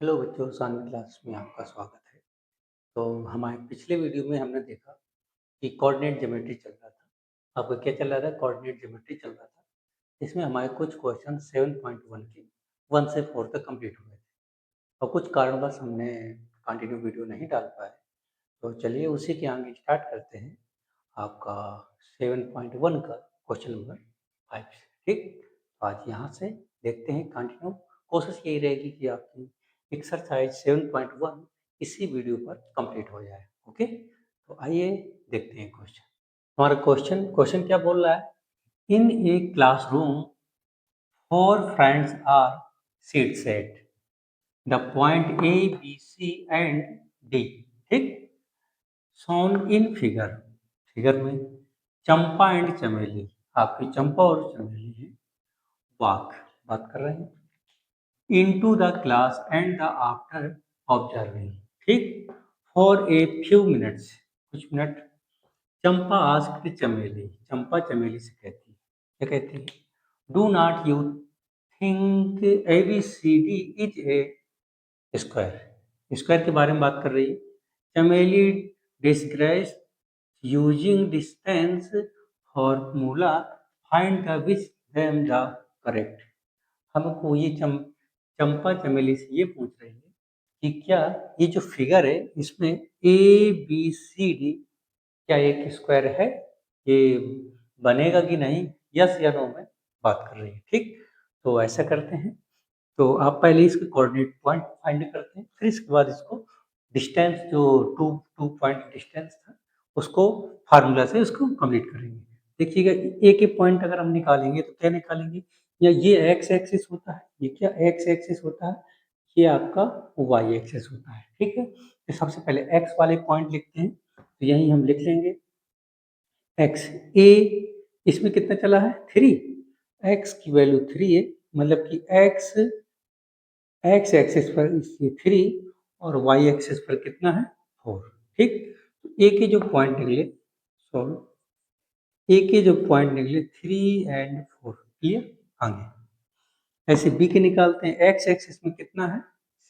Hello बच्चों, Shanvi class में आपका स्वागत है। तो हमारे पिछले वीडियो में हमने देखा कि कोऑर्डिनेट ज्योमेट्री चल रहा था। आपका क्या चल रहा था? कोऑर्डिनेट ज्योमेट्री चल रहा था। इसमें हमारे कुछ क्वेश्चन 7.1 के 1 से 4 तक कंप्लीट हुए थे और कुछ कारणवश हमने कंटिन्यू वीडियो नहीं डाल पाए। तो चलिए उसी के आगे स्टार्ट करते हैं आपका 7.1 का क्वेश्चन नंबर 5 से। ठीक, तो आज यहाँ से देखते हैं कंटिन्यू। कोशिश यही रहेगी कि आपकी एक्सरसाइज 7.1 इसी वीडियो पर कंप्लीट हो जाए। ओके, तो आइए देखते हैं क्वेश्चन। हमारा क्वेश्चन क्या बोल रहा है? In a classroom 4 friends are seat set the point A B C and D. ठीक, शोन इन फिगर में चंपा एंड चमेली, आपकी चंपा और चमेली है, वाक बात कर रहे हैं, into the class and the after observing. ठीक, फॉर ए फ्यू मिनट्स, कुछ मिनट, चंपा आस्क्ड चमेली, चंपा चमेली से कहती है, क्या कहती है? Do not you think A B C D is a square? Square के बारे में बात कर रही है। Chameli disgrace using distance formula find the which them the correct. हमको ये चंपा चमेली से ये पूछ रही है कि क्या ये जो फिगर है इसमें ए बी सी डी क्या एक स्क्वायर है, ये बनेगा कि नहीं, यस या नो में बात कर रही है। ठीक, तो ऐसा करते हैं, तो आप पहले इसके कोऑर्डिनेट पॉइंट फाइंड करते हैं, फिर इसके बाद इसको डिस्टेंस जो टू टू पॉइंट डिस्टेंस था उसको फार्मूला से उसको कंप्लीट करेंगे। देखिएगा, ए के पॉइंट अगर हम निकालेंगे तो क्या निकालेंगे? या ये एक्स एक्सिस होता है, ये क्या एक्स एक्सिस होता है, ये आपका वाई एक्सिस होता है। ठीक है, तो सबसे पहले एक्स वाले पॉइंट लिखते हैं, तो यही हम लिख लेंगे एक्स ए, इसमें कितना चला है? 3। एक्स की वैल्यू 3 है, मतलब कि एक्स एक्स एक्सिस पर इसकी 3 और वाई एक्सिस पर कितना है? 4। ठीक, तो ए के जो पॉइंट निकले, सॉल्व, ए के जो पॉइंट निकले 3 एंड 4, क्लियर। आगे ऐसे बी के निकालते हैं। एक्स एक्सिस में कितना है?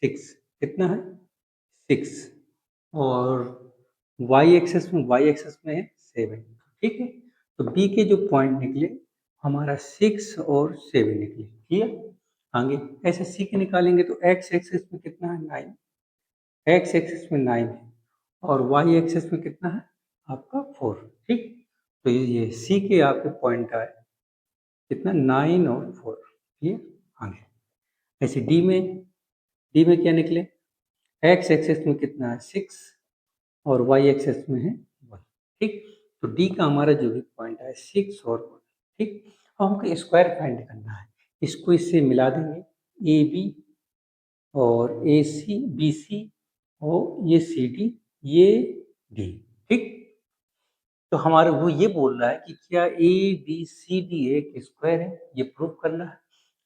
6, कितना है? 6, और वाई एक्सिस में है 7। ठीक है, तो बी के जो पॉइंट निकले हमारा 6 और 7 निकले, क्लियर। आगे ऐसे सी के निकालेंगे तो एक्स एक्सिस में कितना है? 9, एक्स एक्सिस में 9 है, और वाई एक्सिस में कितना है? आपका 4। ठीक, तो ये सी के आपके पॉइंट आए कितना? 9 और 4, क्लियर। आगे ऐसे डी में क्या निकले? एक्स एक्सिस में कितना है? 6 और वाई एक्सिस में है 1। ठीक, तो डी का हमारा जो भी पॉइंट है 6 और 1। ठीक, अब हमको स्क्वायर फाइंड करना है, इसको इससे मिला देंगे, ए बी और ए सी बी सी और ये सी डी, ये डी। ठीक, तो हमारे वो ये बोल रहा है कि क्या ए बी सी डी एक स्क्वायर है, ये प्रूव करना है।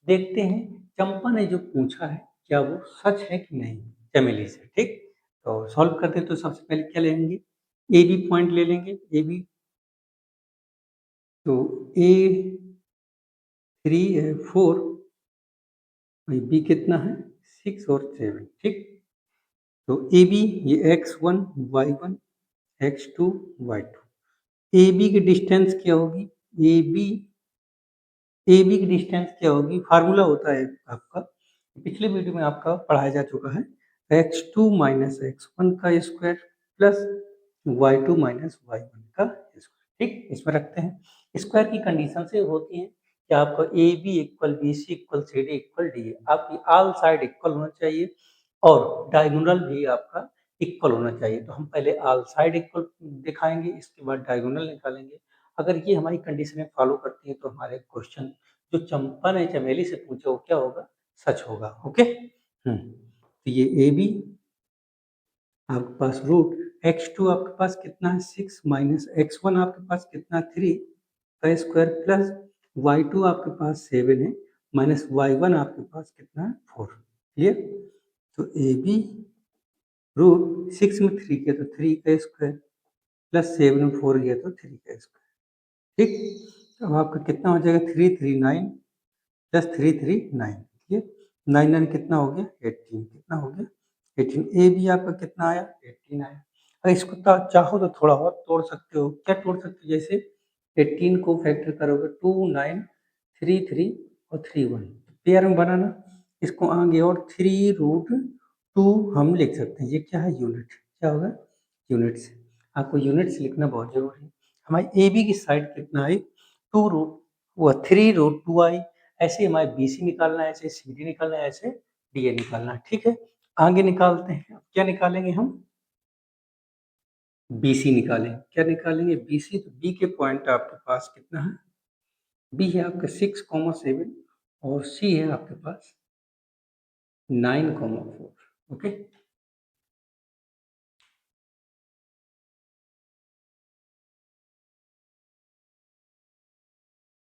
देखते हैं चंपा ने जो पूछा है क्या वो सच है कि नहीं, चमेली से। ठीक, तो सॉल्व करते हैं, तो सबसे पहले क्या लेंगे? ए बी पॉइंट ले लेंगे, ए बी, तो ए 3 है 4, बी कितना है? 6 और 7। ठीक, तो ए बी ये x1 y1 x2 y2, A B की डिस्टेंस क्या होगी? ए बी की डिस्टेंस क्या होगी? फार्मूला होता है आपका, पिछले वीडियो में आपका पढ़ाया जा चुका है, x2 माइनस x1 का square plus y2 minus y1 का स्क्वायर। ठीक, इसमें रखते हैं। स्क्वायर की कंडीशन से होती है कि आपका A B equal B C equal C D equal D है, आपकी ऑल साइड इक्वल होना चाहिए और डायगोनल भी आपका इक्वल होना चाहिए। तो हम पहले ऑल साइड इक्वल दिखाएंगे, इसके बाद डायगोनल निकालेंगे। अगर ये हमारी कंडीशन फॉलो करती है तो हमारे क्वेश्चन जो चंपा ने चमेली से पूछा वो क्या होगा? सच होगा। ओके, तो ये ए बी आपके पास रूट x2 आपके पास कितना है? 6 माइनस x1 आपके पास कितना? 3 का स्क्वायर प्लस y2 आपके पास 7 है माइनस y1 आपके पास कितना है? 4, क्लियर। तो ए बी रूट 6 में 3 किया तो 3 का स्क्वायर प्लस 7 में 4 किया तो 3 का स्क्वायर। ठीक, तो अब आपका कितना हो जाएगा? 3 3 9 प्लस 3 3 9, ठीक है। 9 9 कितना हो गया 18, कितना हो गया 18। ए भी आपका कितना आया 18 आया। अगर इसको चाहो तो थोड़ा और तोड़ सकते हो। क्या तोड़ सकते हो? जैसे 18 को फैक्टर करोगे 2 9 3 3 और 3 1 पेयर में बनाना। इसको आगे और 3√2 हम लिख सकते हैं। ये क्या है? यूनिट। क्या होगा? यूनिट्स। आपको यूनिट्स लिखना बहुत जरूरी है। हमारी ए बी की साइड कितना आई? 3√2 आई। ऐसे हमारे बी सी निकालना है, ऐसे सी डी निकालना है, ऐसे डी ए निकालना है। ठीक है, आगे निकालते हैं। अब क्या निकालेंगे हम? बी सी निकालेंगे। क्या निकालेंगे? B C. तो बी के पॉइंट आपके पास कितना है? बी है आपका 6,7 और सी है आपके पास 9,4। ओके,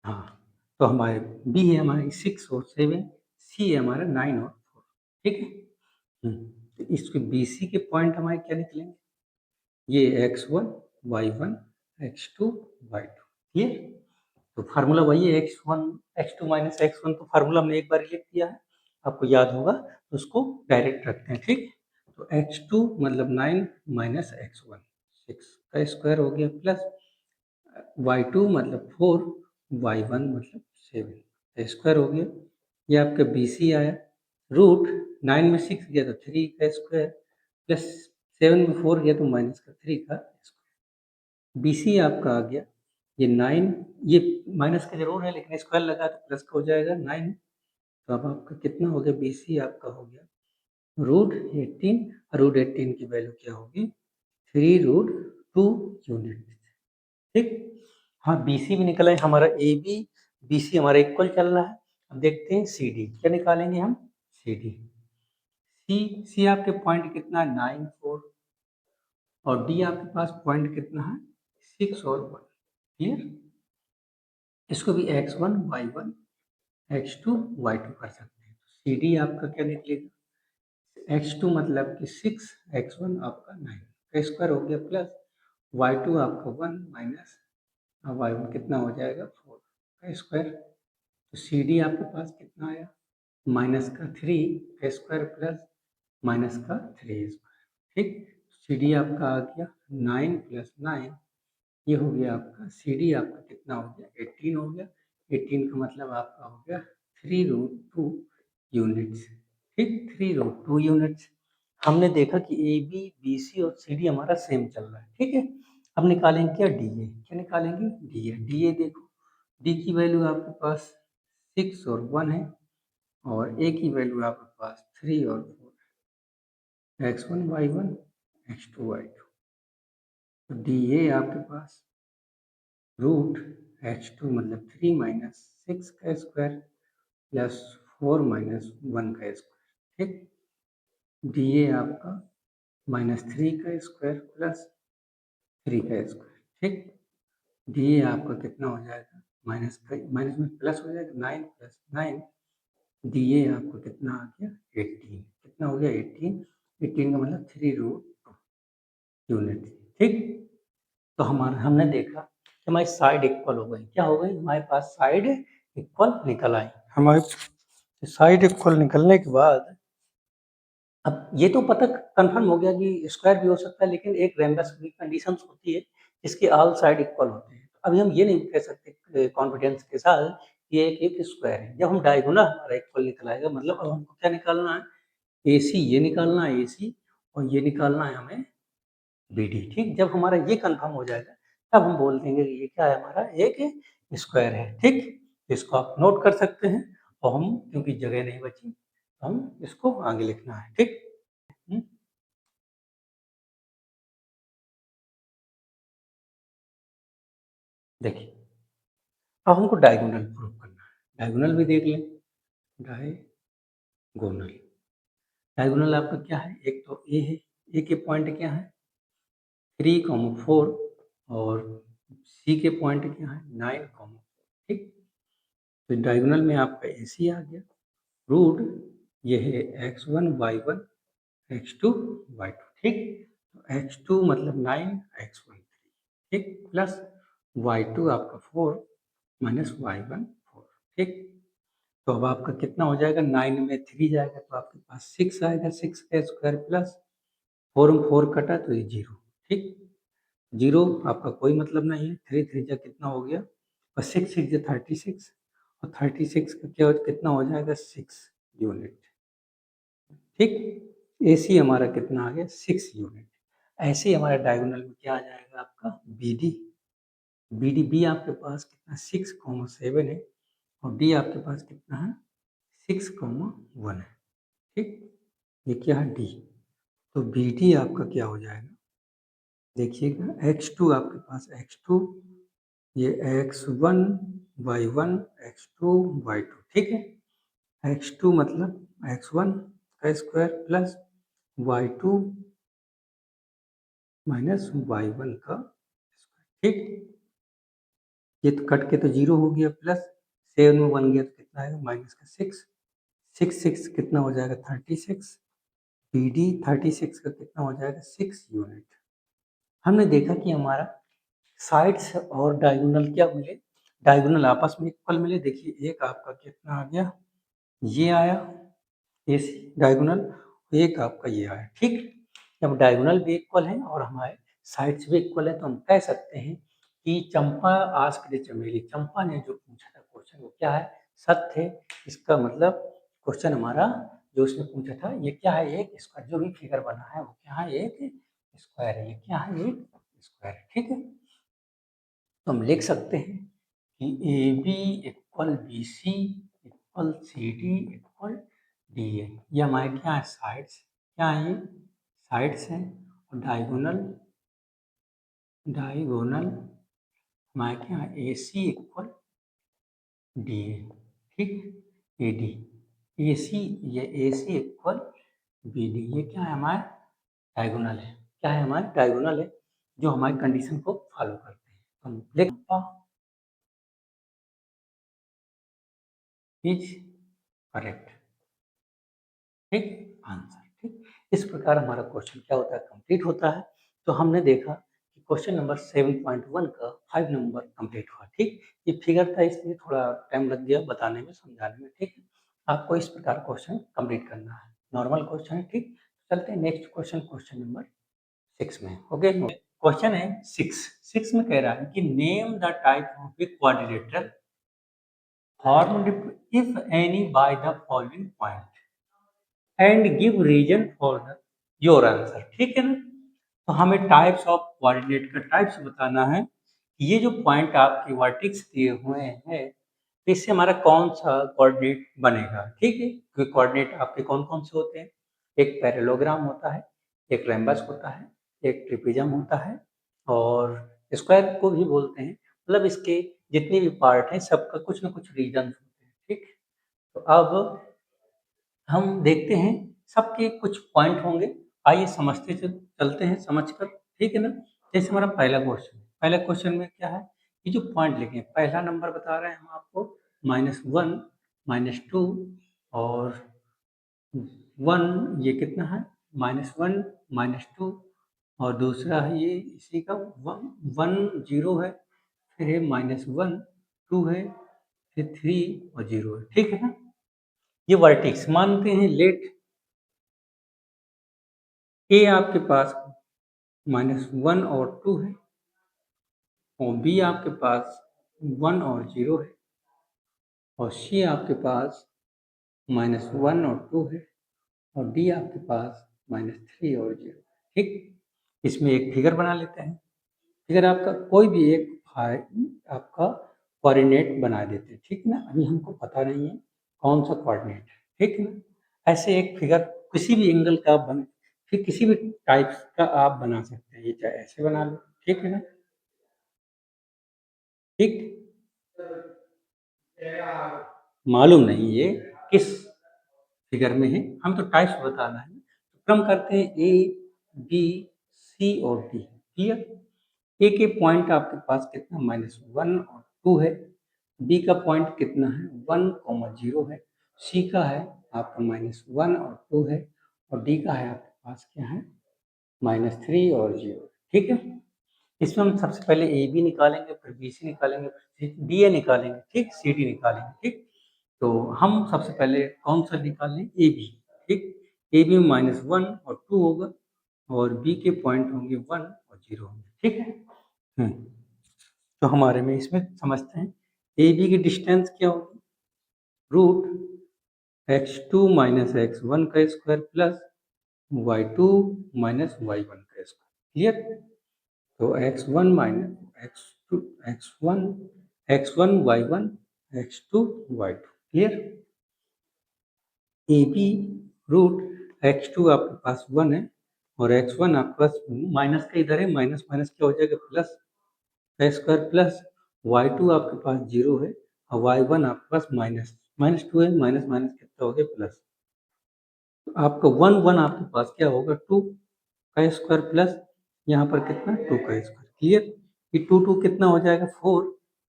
हाँ। तो हमारे बी है हमारी 6 और 7, सी है हमारा 9 और 4। ठीक है। तो इसके बी सी के पॉइंट हमारे क्या निकलेंगे? ये x1 y1 x2 y2। Clear? तो फार्मूला वही है, x1 x2 माइनस x1। तो फार्मूला हमने एक बार लिख दिया है, आपको याद होगा, तो उसको डायरेक्ट रखते हैं। ठीक। तो x2 मतलब 9 माइनस x1 6 का स्क्वायर हो गया, प्लस y2 मतलब 4, y1 मतलब 7 का स्क्वायर हो गया। ये आपका बी सी आया। रूट 9 में 6 गया तो 3 का स्क्वायर, प्लस 7 में 4 गया तो माइनस का 3 का स्क्वायर। बी सी आपका आ गया ये 9। ये माइनस का जरूर है लेकिन स्क्वायर लगा तो प्लस का हो जाएगा 9। तो अब आपका कितना हो गया? बी सी आपका हो गया √18। √18 की वैल्यू क्या होगी? 3√2 यूनिट। ठीक। हाँ, बी सी भी निकला है हमारा। ए बी बी सी हमारा इक्वल चल रहा है। अब देखते हैं सी डी। क्या निकालेंगे हम? C D. सी सी आपके पॉइंट कितना है? 9 4 और डी आपके पास पॉइंट कितना है? 6 और 1। क्लियर? इसको भी x1 y1 x2 y2 कर सकते हैं। तो सी डी आपका क्या निकलेगा? x2 मतलब कि 6, x1 आपका 9 का स्क्वायर हो गया, प्लस y2 आपका 1 माइनस y1 कितना हो जाएगा? 4 का स्क्वायर। तो सी डी आपके पास कितना आया? माइनस का 3 का स्क्वायर प्लस माइनस का 3 स्क्वायर। ठीक। सी डी आपका आ गया 9 प्लस 9, ये हो गया आपका सी डी। आपका कितना हो गया? 18 हो गया। 18 का मतलब आपका हो गया 3√2 यूनिट्स। ठीक, 3√2 यूनिट्स। हमने देखा कि ए बी बी सी और सी डी हमारा सेम चल रहा है। ठीक है। अब निकालेंगे क्या? D A. क्या निकालेंगे? D A. डी ए देखो, डी की वैल्यू आपके पास 6 और 1 है और ए की वैल्यू आपके पास 3 और 4 है। x1 y1 x2 y2। तो डी ए आपके पास √h2 मतलब 3 माइनस 6 का स्क्वायर प्लस 4 माइनस 1 का स्क्वायर। ठीक। डी ए आपका -3 का स्क्वायर प्लस 3 का स्क्वायर। ठीक। डी ए आपका कितना हो जाएगा? माइनस में प्लस हो जाएगा, 9 प्लस 9। डी ए आपको कितना आ गया? 18। कितना हो गया? 18। 18 का मतलब 3√2 यूनिट। ठीक। तो हमारा हमने देखा कि हमारी साइड इक्वल हो गई। क्या हो गई? हमारे पास साइड इक्वल निकल आई। हमारे साइड इक्वल निकलने के बाद अब ये तो पता कंफर्म हो गया कि स्क्वायर भी हो सकता है, लेकिन एक रेम्बस की कंडीशन होती है जिसके ऑल साइड इक्वल होते हैं। अभी हम ये नहीं कह सकते कॉन्फिडेंस के साथ कि ये एक स्क्वायर है। जब हम डायगोनल हमारा इक्वल निकल आएगा, मतलब अब हमको क्या निकालना है? ए सी ये निकालना है, ए सी, और ये निकालना है हमें बी डी। ठीक। जब हमारा ये कंफर्म हो जाएगा तब हम बोल देंगे कि ये क्या है? हमारा एक स्क्वायर है। ठीक। इसको आप नोट कर सकते हैं। और हम, क्योंकि जगह नहीं बची, तो हम इसको आगे लिखना है। ठीक। हम्म, देखिए, अब हमको डायगोनल प्रूव करना है। डायगोनल भी देख लें। डायगोनल डायगोनल आपका क्या है? एक तो ए है। ए के पॉइंट क्या है? 3,4 और सी के पॉइंट क्या है? 9,4। ठीक। तो डायगोनल में आपका ए सी आ गया। रूट ये है x1 y1 x2 y2। ठीक। तो x2 मतलब 9 x1 3। ठीक, प्लस y2 आपका 4 माइनस y1 4। ठीक। तो अब आपका कितना हो जाएगा, 9 में 3 जाएगा तो आपके पास 6 आएगा, 6 का स्क्वायर प्लस 4 में 4 कटा तो ये 0, ठीक। 0 आपका कोई मतलब नहीं है, 3 3 जा कितना हो गया, और 6 6 जा 36, और 36 का क्या कितना हो जाएगा, 6 यूनिट, ठीक। AC हमारा कितना आ गया, 6 यूनिट। ऐसे ही हमारा डायगोनल में क्या आ जाएगा आपका, BD। बी आपके पास कितना 6,7 है, और डी आपके पास कितना है 6,1 है, ठीक। ये क्या है, डी। तो बी डी आपका क्या हो जाएगा, देखिएगा x2 आपके पास x2, ये x1 y1 x2 y2, ठीक है। x2 मतलब x1 का square plus y2 minus y1 का स्क्वायर, ठीक। ये तो कट के तो 0 हो गया, प्लस 7 में 1 गया तो कितना आएगा, माइनस का 6, 6 6 कितना हो जाएगा 36, BD 36 का कितना हो जाएगा 6 यूनिट। हमने देखा कि हमारा साइड्स और डायगोनल क्या मिले, डायगोनल आपस में इक्वल मिले। देखिए एक आपका कितना आ गया, ये आया AC डायगोनल, एक आपका ये आया, ठीक। जब डायगोनल भी इक्वल है और हमारे साइड्स भी इक्वल है तो हम कह सकते हैं कि चंपा आस्क्ड चमेली, चंपा ने जो पूछा था क्वेश्चन वो क्या है, सत्य है। इसका मतलब क्वेश्चन हमारा जो उसने पूछा था ये क्या है, एक स्क्वायर, जो भी फिगर बना है वो क्या है, एक स्क्वायर है, ये क्या है, एक स्क्वायर है, ठीक है। तो हम लिख सकते हैं कि AB equal BC equal CD equal DA। ये हमारे क्या है, साइड्स, क्या है ये, साइड्स हैं। और डायगोनल, डायगोनल हमारे क्या है, AC इक्वल DA, ठीक। AD, AC, ये AC इक्वल BD, ये क्या है, हमारे डायगोनल है, क्या है, हमारे डायगोनल है जो हमारी कंडीशन को फॉलो करते हैं। हम लिख इज करेक्ट, ठीक, आंसर, ठीक। इस प्रकार हमारा क्वेश्चन क्या होता है, कंप्लीट होता है। तो हमने देखा कि क्वेश्चन नंबर 7.1 का 5 नंबर कंप्लीट हुआ, ठीक। ये फिगर था इसलिए थोड़ा टाइम लग गया बताने में, समझाने में, ठीक है। आपको इस प्रकार क्वेश्चन कंप्लीट करना है, नॉर्मल क्वेश्चन है, ठीक। चलते हैं नेक्स्ट क्वेश्चन, क्वेश्चन नंबर 6 में, ओके। क्वेश्चन है 6 में कह रहा है कि name the type of a quadrilateral formed if any by the following point and give reason for the your answer, ठीक है ना। तो हमें टाइप्स ऑफ कोऑर्डिनेट का टाइप्स बताना है कि ये जो पॉइंट आपके वर्टिक्स दिए हुए हैं इससे हमारा कौन सा कोऑर्डिनेट बनेगा, ठीक है। क्योंकि कोऑर्डिनेट आपके कौन कौन से होते हैं, एक पैरेललोग्राम होता है, एक रैम्बस होता है, एक ट्रिपिजम होता है, और स्क्वायर को भी बोलते हैं। मतलब इसके जितने भी पार्ट हैं सबका कुछ ना कुछ रीजन होते हैं, ठीक। तो अब हम देखते हैं सबके कुछ पॉइंट होंगे, आइए समझते चलते हैं समझकर, ठीक है ना। जैसे हमारा पहला क्वेश्चन, पहला क्वेश्चन में क्या है, ये जो पॉइंट लिखे हैं, पहला नंबर बता रहे हैं हम आपको -1 -2 और 1, ये कितना है -1 -2, और दूसरा है ये इसी का 1 0 है, फिर है -1 2 है, फिर 3 और 0 है, ठीक है ना। ये वर्टेक्स मानते हैं, लेट ए आपके पास -1 और 2 है, और बी आपके पास 1 और 0 है, और सी आपके पास -1 और 2 है, और डी आपके पास -3 और 0, ठीक। इसमें एक फिगर बना लेते हैं, फिगर आपका कोई भी एक आपका कोऑर्डिनेट बना देते हैं, ठीक ना। अभी हमको पता नहीं है कौन सा कोऑर्डिनेट है, ठीक ना। ऐसे एक फिगर किसी भी एंगल का आप बना, फिर किसी भी टाइप का आप बना सकते हैं, ये चाहे ऐसे बना लो, ठीक है ना, ठीक। मालूम नहीं ये किस फिगर में है, हम तो टाइप्स बताना है। तो क्रम करते हैं ए बी सी और डी, क्लियर। ए के पॉइंट आपके पास कितना -1 और 2 है, बी का पॉइंट कितना है 1,0 है, सी का है आपका -1 और 2 है, और डी का है आपके पास क्या है -3 और 0, ठीक है। इसमें हम सबसे पहले ए बी निकालेंगे, फिर बी सी निकालेंगे, फिर डी ए निकालेंगे, ठीक, सी डी निकालेंगे, ठीक। तो हम सबसे पहले कौन सा निकालें, ए बी, ठीक। ए बी में -1 और 2 होगा और बी के पॉइंट होंगे 1 और 0 होंगे, ठीक है। तो हमारे में इसमें समझते हैं, ए बी की डिस्टेंस क्या होगी, √x2 माइनस x1 का square plus y2 minus y1 का स्क्वायर, क्लियर। तो x1 minus x2 x1 x1 y1 x2 y2, clear. A B √x2 आपके पास 1 है और x1 आपके पास माइनस का इधर है, माइनस माइनस क्या हो जाएगा, प्लस का स्क्वायर प्लस y2 आपके पास 0 है और y1 आपके पास माइनस माइनस 2 है, माइनस माइनस कितना हो गया, प्लस। तो आपका 1 1 आपके पास क्या होगा, 2 का स्क्वायर प्लस यहाँ पर कितना, 2 का स्क्वायर, क्लियर। ये 2 2 कितना हो जाएगा, 4।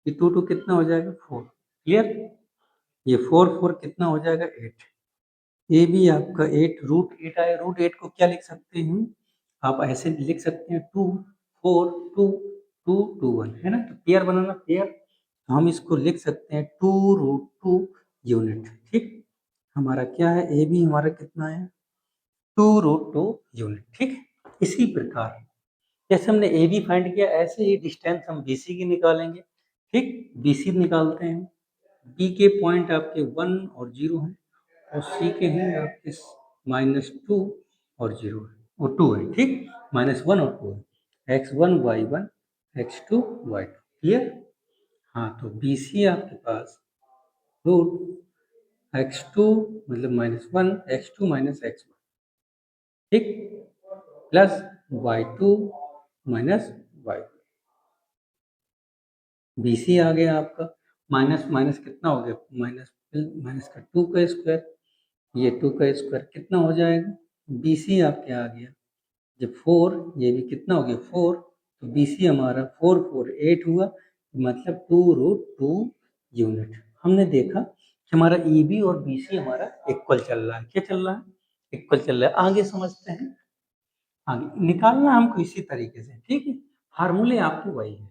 ये 2 2 कितना हो जाएगा, 4, क्लियर। ये 4 4 कितना हो जाएगा, 8। ए बी आपका 8 √8 आया। √8 को क्या लिख सकते हैं, आप ऐसे लिख सकते हैं 2 4 2 2 2 1, है ना। तो पेयर बनाना, पेयर, तो हम इसको लिख सकते हैं 2√2 यूनिट, ठीक। हमारा क्या है, ए बी हमारा कितना है, 2√2 यूनिट, ठीक। इसी प्रकार जैसे हमने ए बी फाइंड किया, ऐसे ही डिस्टेंस हम बी सी की निकालेंगे, ठीक। बी सी निकालते हैं, बी के पॉइंट आपके 1 और 0 हैं और सी के हैं आपके -2 और 0 है और 2 है, ठीक। -1 और 2 है, x1 y1 x2 y2, clear. हाँ, तो बी सी आपके पास √x2 मतलब -1 x2 माइनस x1, ठीक, plus y2 minus y1। B C आ गया आपका, माइनस माइनस कितना हो गया, माइनस माइनस का 2 का स्क्वायर, ये 2 का स्क्वायर कितना हो जाएगा, बी सी आपके आ गया, जब 4, ये भी कितना हो गया, 4, तो बी सी हमारा 4 4 8 हुआ, मतलब 2√2 यूनिट। हमने देखा कि हमारा ई बी और बी सी हमारा इक्वल चल रहा है, क्या चल रहा है, इक्वल चल रहा है। आगे समझते हैं, आगे निकालना हमको इसी तरीके से, ठीक है। फार्मूले आपके वही है,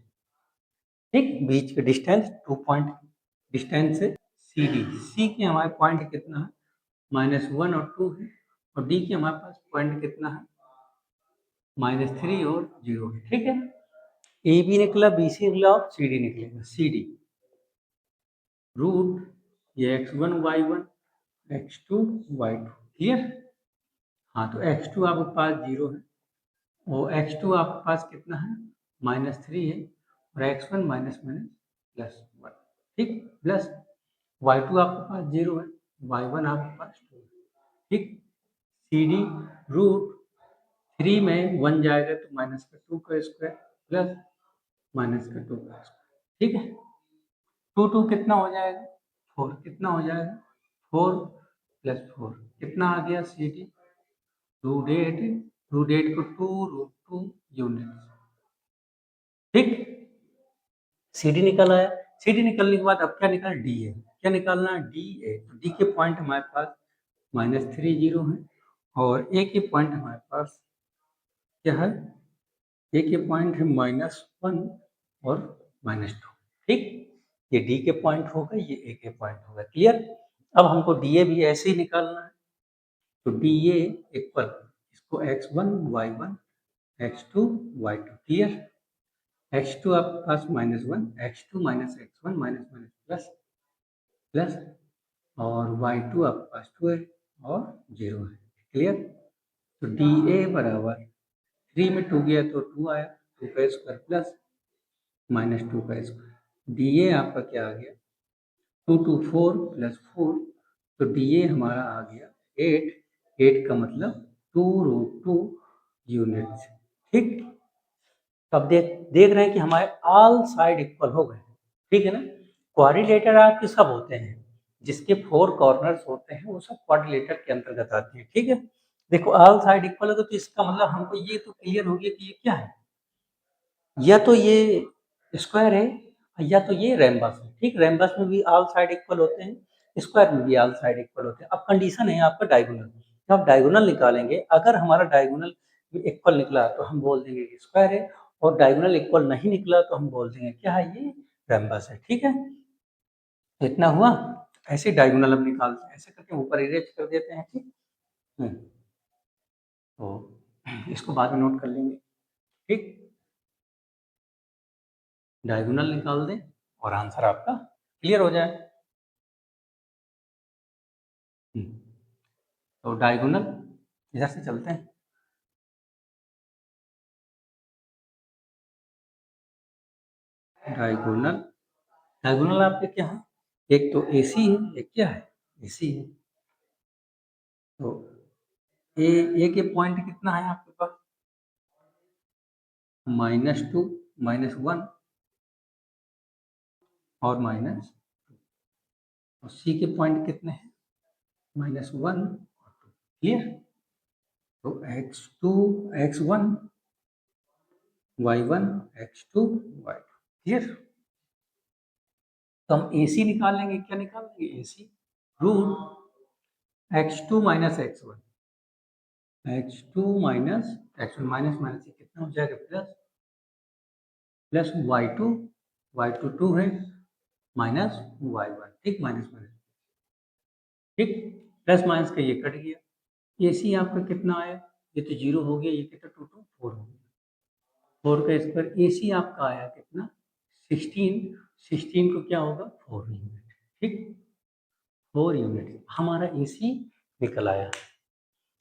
ठीक। बीच के डिस्टेंस 2 पॉइंट डिस्टेंस से सी डी, सी के हमारे पॉइंट कितना है, -1 और 2 है और डी के हमारे पास पॉइंट कितना है, -3 और 0 है, ठीक है। ए बी निकला, बी सी निकला और सी डी निकलेगा, सी डी रूट ये x1 y1 x2 y2, clear. हाँ, तो x2 आपके पास 0 है और x2 आपके पास कितना है, -3 है और x1 माइनस माइनस +1, ठीक, प्लस y2 आपके पास 0 है, y1 आपके पास 2 है, ठीक। सी डी √3 में 1 जाएगा तो माइनस का 2 का स्क्वायर प्लस माइनस का 2 का स्क्वायर, ठीक है। 2 2 कितना हो जाएगा, 4 कितना हो जाएगा, 4 + 4 कितना आ गया, सी डी √8, √8 को 2√2 यूनिट, ठीक। सी डी निकल आया। सी डी निकलने के बाद अब क्या निकालना, डी ए, क्या निकालना, डी ए। तो डी के पॉइंट हमारे पास -3 0 है और ए के पॉइंट हमारे पास क्या है, ए के पॉइंट है -1 और -2, ठीक। ये डी के पॉइंट हो गए, ये ए के पॉइंट हो गए, क्लियर। अब हमको डी ए भी ऐसे ही निकालना है, तो डी ए इक्वल इसको x1 y1 x2 y2, clear. x2 आपके पास -1, x2 minus x1 minus minus plus plus और y2 आपके पास 2 है और 0 है, क्लियर। तो डी ए बराबर 3 में 2 गया तो 2 आया, 2 का स्क्वायर प्लस -2 का स्क्वायर, डी ए आपका क्या आ गया, 2 2 4 + 4, तो डी ए हमारा आ गया 8, 8 का मतलब 2√2 यूनिट्स, ठीक। तो अब देख देख रहे हैं कि हमारे ऑल साइड इक्वल हो गए, ठीक है ना। क्वाड्रिलेटर आपके सब होते हैं, जिसके 4 कॉर्नर्स होते हैं वो सब क्वाड्रिलेटर के अंतर्गत आते हैं, ठीक है। देखो ऑल साइड इक्वल है तो इसका मतलब हमको ये तो क्लियर हो गया कि ये क्या है, या तो ये स्क्वायर है या तो ये रैम्बस है, ठीक। रैम्बस में भी ऑल साइड इक्वल होते हैं, स्क्वायर में भी ऑल साइड इक्वल होते हैं। अब कंडीशन है आपका डायगोनल, जब आप डायगोनल निकालेंगे, अगर हमारा डायगोनल इक्वल निकला तो हम बोल देंगे कि स्क्वायर है और डायगोनल इक्वल नहीं निकला तो हम बोल देंगे क्या है, ये रैम्बस है, ठीक है। तो इतना हुआ। ऐसे डायगोनल अब निकालते हैं, ऐसे करके ऊपर इरेज कर देते हैं। ठीक, तो इसको बाद में नोट कर लेंगे। ठीक, डायगोनल निकाल दें और आंसर आपका क्लियर हो जाए। तो डायगोनल इधर से चलते हैं। डायगोनल, डायगोनल आपके क्या है, एक तो AC है, एक क्या है, AC है। तो ए के पॉइंट कितना है आपके पास, -2, -1 और माइनस, और C के पॉइंट कितने हैं, -1 और 2। क्लियर, तो x2 x1 y1 x2 y2। Clear, तो हम AC निकालेंगे, क्या निकालेंगे, AC root x2 minus x1, x2 minus x1, minus minus से कितना हो जाएगा, प्लस, प्लस y2, y2 2 है, माइनस y1। ठीक, माइनस माइनस, ठीक, प्लस माइनस का ये कट गया। AC आपका कितना आया, ये तो 0 हो गया, ये कितना 2 2 4 हो गया, 4 का स्क्वायर। AC आपका आया कितना, 16, 16 को क्या होगा, 4 यूनिट। ठीक, 4 यूनिट हमारा AC निकल आया।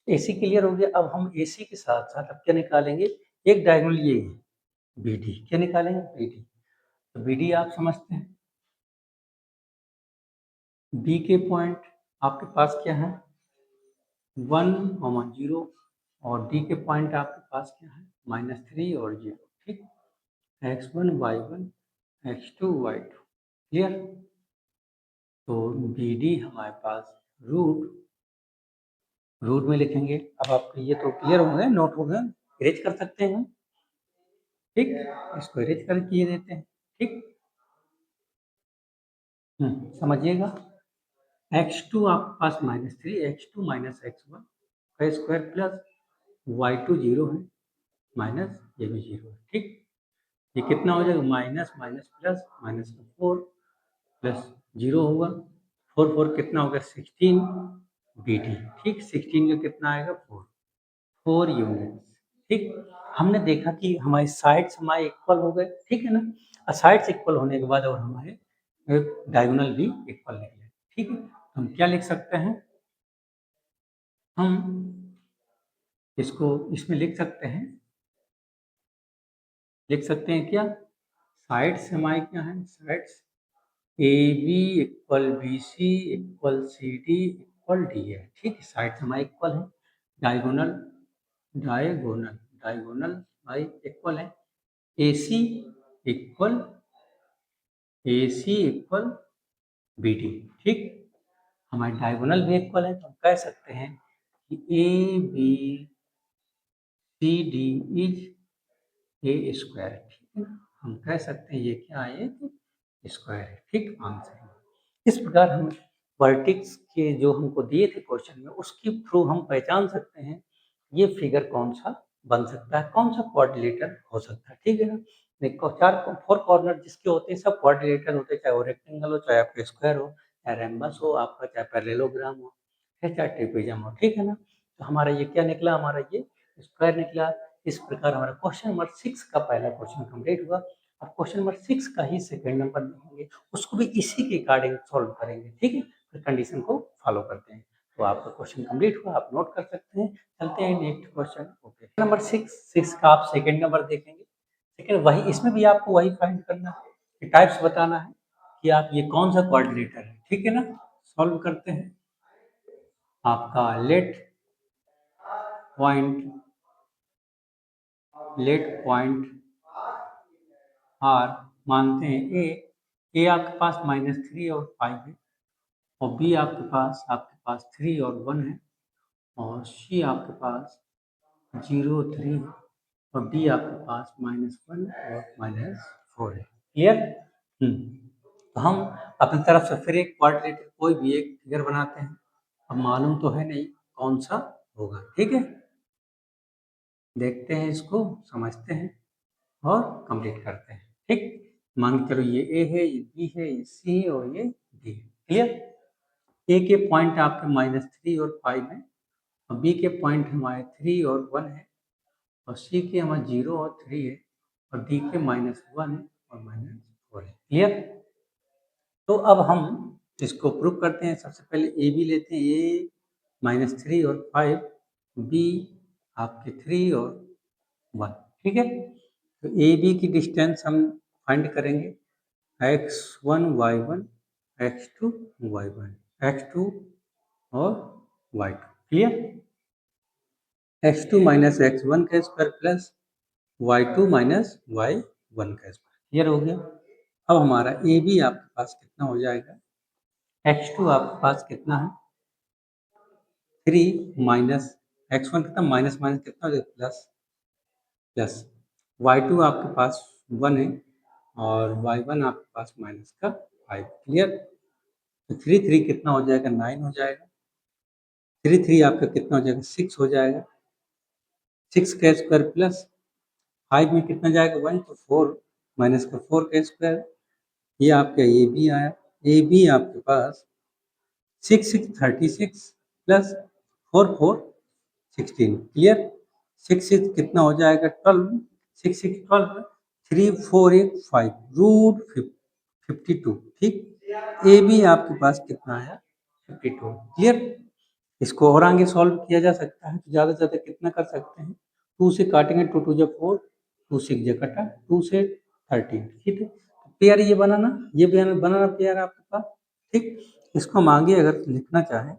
AC क्लियर हो गया। अब हम AC के साथ साथ अब क्या निकालेंगे, एक डायगोनल ये है BD, क्या निकालेंगे, BD। तो BD आप समझते हैं, B के पॉइंट आपके पास क्या है, 1, 0, और D के पॉइंट आपके पास क्या है, -3 और 0। ठीक, x1 y1 x2 y2। Clear, तो BD हमारे पास रूट, रूट में लिखेंगे। अब आपके ये तो क्लियर हो गए, नोट हो गए, इरेज कर सकते हैं हम। ठीक, इसको इरेज करके ये देते हैं। ठीक, समझिएगा, x2 आपके पास -3, x2 माइनस x1 का स्क्वायर, प्लस y2 0 है, माइनस ये भी 0 है। ठीक, ये कितना हो जाएगा, माइनस माइनस प्लस, माइनस का 4 प्लस 0 होगा, 4 4 कितना होगा, 16 BD। ठीक, 16 का कितना आएगा, 4, 4 यूनिट। ठीक, हमने देखा कि हमारे साइड्स हमारे इक्वल हो गए। ठीक है ना, और साइड्स इक्वल होने के बाद और हमारे डायगोनल भी इक्वल निकले। ठीक है, हम क्या लिख सकते हैं, हम इसको इसमें लिख सकते हैं, लिख सकते हैं क्या, साइड्स हमारे क्या है, sides AB equal BC equal CD equal D है। ठीक है, साइड्स हमारे इक्वल है, डायगोनल, डायगोनल, डायगोनल भाई इक्वल है, AC equal, AC equal BD। ठीक, हमारे डायगोनल भी इक्वल है, तो हम कह सकते हैं कि ABCD इज ए स्क्वायर। ठीक है ना, हम कह सकते हैं ये क्या है, स्क्वायर है। ठीक, आंसर। इस प्रकार हम वर्टिक्स के जो हमको दिए थे क्वेश्चन में, उसके थ्रू हम पहचान सकते हैं ये फिगर कौन सा बन सकता है, कौन सा क्वाड्रिलेटरल हो सकता है। ठीक है ना, देखो 4 कॉर्नर जिसके होते हैं सब क्वाड्रिलेटरल होते हैं, चाहे वो रेक्टेंगल हो, चाहे आपका स्क्वायर हो, चाहे रेम्बस हो आपका, चाहे पैरेललोग्राम हो, चाहे ट्रेपेजियम हो। ठीक है ना, तो हमारा ये क्या निकला, हमारा ये स्क्वायर निकला। इस प्रकार हमारा क्वेश्चन नंबर 6 का पहला क्वेश्चन कंप्लीट हुआ। अब क्वेश्चन नंबर 6 का ही सेकंड नंबर देखेंगे, उसको भी इसी के अकॉर्डिंग सॉल्व करेंगे। ठीक है, फिर कंडीशन को फॉलो करते हैं। तो आपका क्वेश्चन कंप्लीट हुआ, आप नोट कर सकते हैं। चलते हैं नेक्स्ट क्वेश्चन। ओके, नंबर 6 का आप सेकंड नंबर देखेंगे। सेकंड वही, इसमें भी आपको वही फाइंड करना है, कि टाइप्स बताना है कि आप ये कौन सा क्वाड्रिलेटर है। ठीक है ना, सॉल्व करते हैं। आपका पॉइंट लेट पॉइंट आर मानते हैं ए आपके पास -3 और 5 है, और बी आपके पास 3 और 1 है, और सी आपके पास 0 3 है, और डी आपके पास -1 और -4 है। क्लियर, तो हम अपनी तरफ से फिर एक क्वाड्रिलेटर कोई भी एक फिगर बनाते हैं। अब मालूम तो है नहीं कौन सा होगा। ठीक है, देखते हैं, इसको समझते हैं और कंप्लीट करते हैं। ठीक, मान के चलो ये ए है, ये बी है, ये सी है और ये डी है। क्लियर, ए के पॉइंट आपके -3 और 5 है, और बी के पॉइंट हमारे 3 और 1 है, और सी के हमारे 0 और 3 है, और डी के -1 और -4 है। क्लियर? तो अब हम इसको प्रूव करते हैं। सबसे पहले ए बी लेते हैं, ए -3 और 5, बी आपके 3 और 1। ठीक है, तो ए बी की डिस्टेंस हम फाइंड करेंगे, x1 y1 x2 y1 x2 और y2। Clear? x2 minus x1 का square plus y2 minus y1 का स्क्वायर। क्लियर हो गया? अब हमारा ए बी आपके पास कितना हो जाएगा, x2 आपके पास कितना है 3 माइनस x1 कितना, माइनस माइनस कितना हो जाएगा प्लस, प्लस y2 आपके पास 1 है, और y1 आपके पास माइनस का 5। क्लियर? तो 3 3 कितना हो जाएगा 9 हो जाएगा, 3 3 आपका कितना हो जाएगा 6 हो जाएगा, 6 का स्क्वायर प्लस 5 में कितना जाएगा 1, तो 4 माइनस का 4 का स्क्वायर। ये आपका ए बी आया, ए बी आपके पास 6 6 36 प्लस 4 4 16। क्लियर? 6 6 कितना हो जाएगा 12, 6 6 12, 3 4 1 5 रूट 52। ठीक, ए बी आपके पास कितना आया 52। क्लियर? इसको और आगे सॉल्व किया जा सकता है, तो ज़्यादा से ज़्यादा कितना कर सकते हैं, 2 से काटेंगे, 2 2 जा 4, 2 6 जा कटा, 2 से 13। ठीक है, पेयर ये बनाना, ये बनाना पेयर आपके पास। ठीक, इसको हम आगे अगर लिखना चाहें,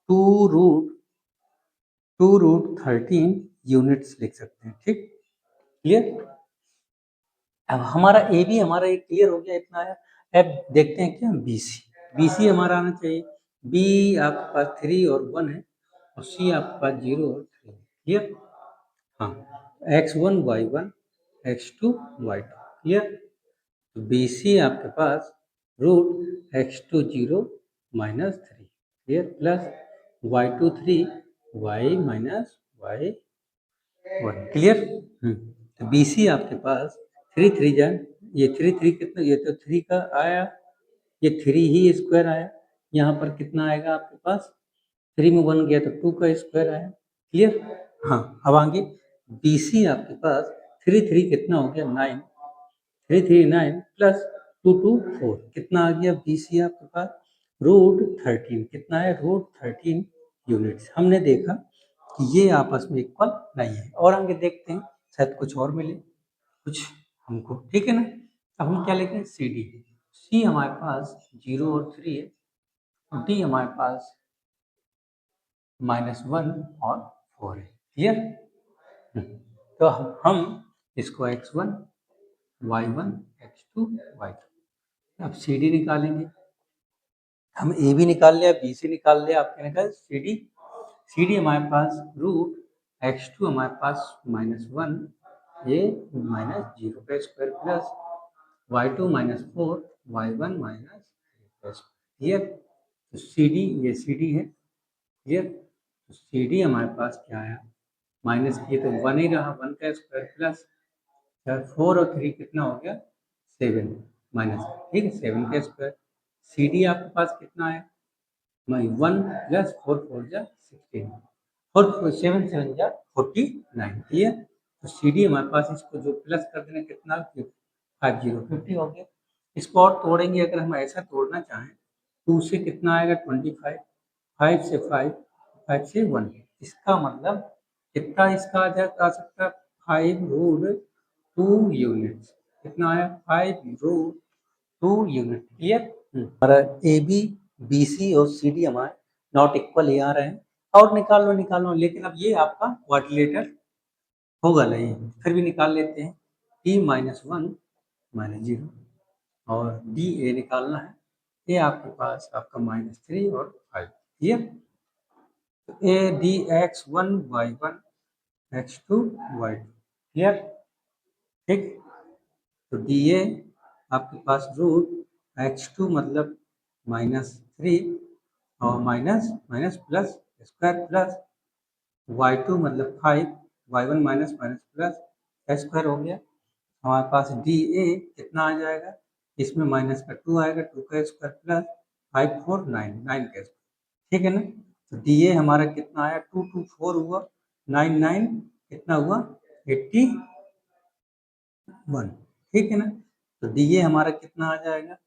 2√13 यूनिट्स लिख सकते हैं। ठीक, क्लियर? अब हमारा ए बी हमारा ये क्लियर हो गया, इतना आया। अब देखते हैं क्या बी सी, बी सी हमारा आना चाहिए। बी आपके पास 3 और 1 है, और सी आपके पास 0 और 3। क्लियर? हाँ, x1 y1 x2 y2। Clear? तो बी सी आपके पास √x2 0 -3। Clear? Plus y2 3 y minus y 1। Clear? तो बी सी आपके पास 3 3 जा, ये 3 3 कितना, ये तो 3 का आया, ये 3 ही स्क्वायर आया। यहाँ पर कितना आएगा आपके पास, 3 में 1 गया तो 2 का स्क्वायर आया। क्लियर? हाँ, अब आगे बी सी आपके पास 3 3 कितना हो गया 9, 3 3 9 प्लस 2 2 4 कितना आ गया बी सी आपके पास √13। कितना है √13 यूनिट्स। हमने देखा कि ये आपस में इक्वल नहीं है, और आगे देखते हैं शायद कुछ और मिले कुछ हमको। ठीक है ना? अब हम क्या लिखें, सी डी। सी हमारे पास 0 और 3 है, और डी हमारे पास -1 और 4 है। क्लियर? तो हम इसको x1 y1 x2 y2, अब सी डी निकालेंगे। हम ए बी निकाल लिया, बी सी निकाल लिया, आपके निकाल सी डी। सी डी हमारे पास √x2 हमारे पास -1, ये -0 का square plus y2 -4 y1 -3। Clear? तो सी डी, ये सी डी है। क्लियर? तो सी डी हमारे पास क्या आया, माइनस किए तो 1 ही रहा, 1 का स्क्वायर प्लस 4 और 3 कितना हो गया 7 माइनस। ठीक है, 7 का स्क्वायर। सी डी आपके पास कितना आया, 1 प्लस 4 4 जा 16, 4 7 7 जा 49। क्लियर? तो सी डी हमारे पास, इसको जो प्लस कर देना कितना 50 हो गया। इसको और तोड़ेंगे, अगर हम ऐसा तोड़ना चाहें, 2 से कितना आएगा 25, 5 से 5, 5 से 1। इसका मतलब कितना इसका आ सकता है 5√2 यूनिट्स। कितना आया 5√2 यूनिट। क्लियर? हमारा ए बी बी सी और सी डी हमारे नॉट इक्वल ही आ रहे हैं, और निकाल लो, लेकिन अब ये आपका क्वाड्रिलेटर होगा नहीं, फिर भी निकाल लेते हैं। t-1 -0 और डी ए निकालना है, ये आपके पास आपका -3 और 5। क्लियर? तो A D x1 y1 x2 y2। Clear? ठीक, तो डी ए आपके पास √x2 मतलब -3 और minus minus plus square plus y2 मतलब 5, y1 माइनस माइनस प्लस का स्क्वायर हो गया। हमारे पास डी ए कितना आ जाएगा, इसमें माइनस का 2 आएगा, 2 का स्क्वायर प्लस 5 4 9 9 का स्क्वायर। ठीक है ना। तो डी ए हमारा कितना आया, 224 हुआ, 99 कितना हुआ, 81, ठीक है ना। तो डी ए हमारा कितना आ जाएगा,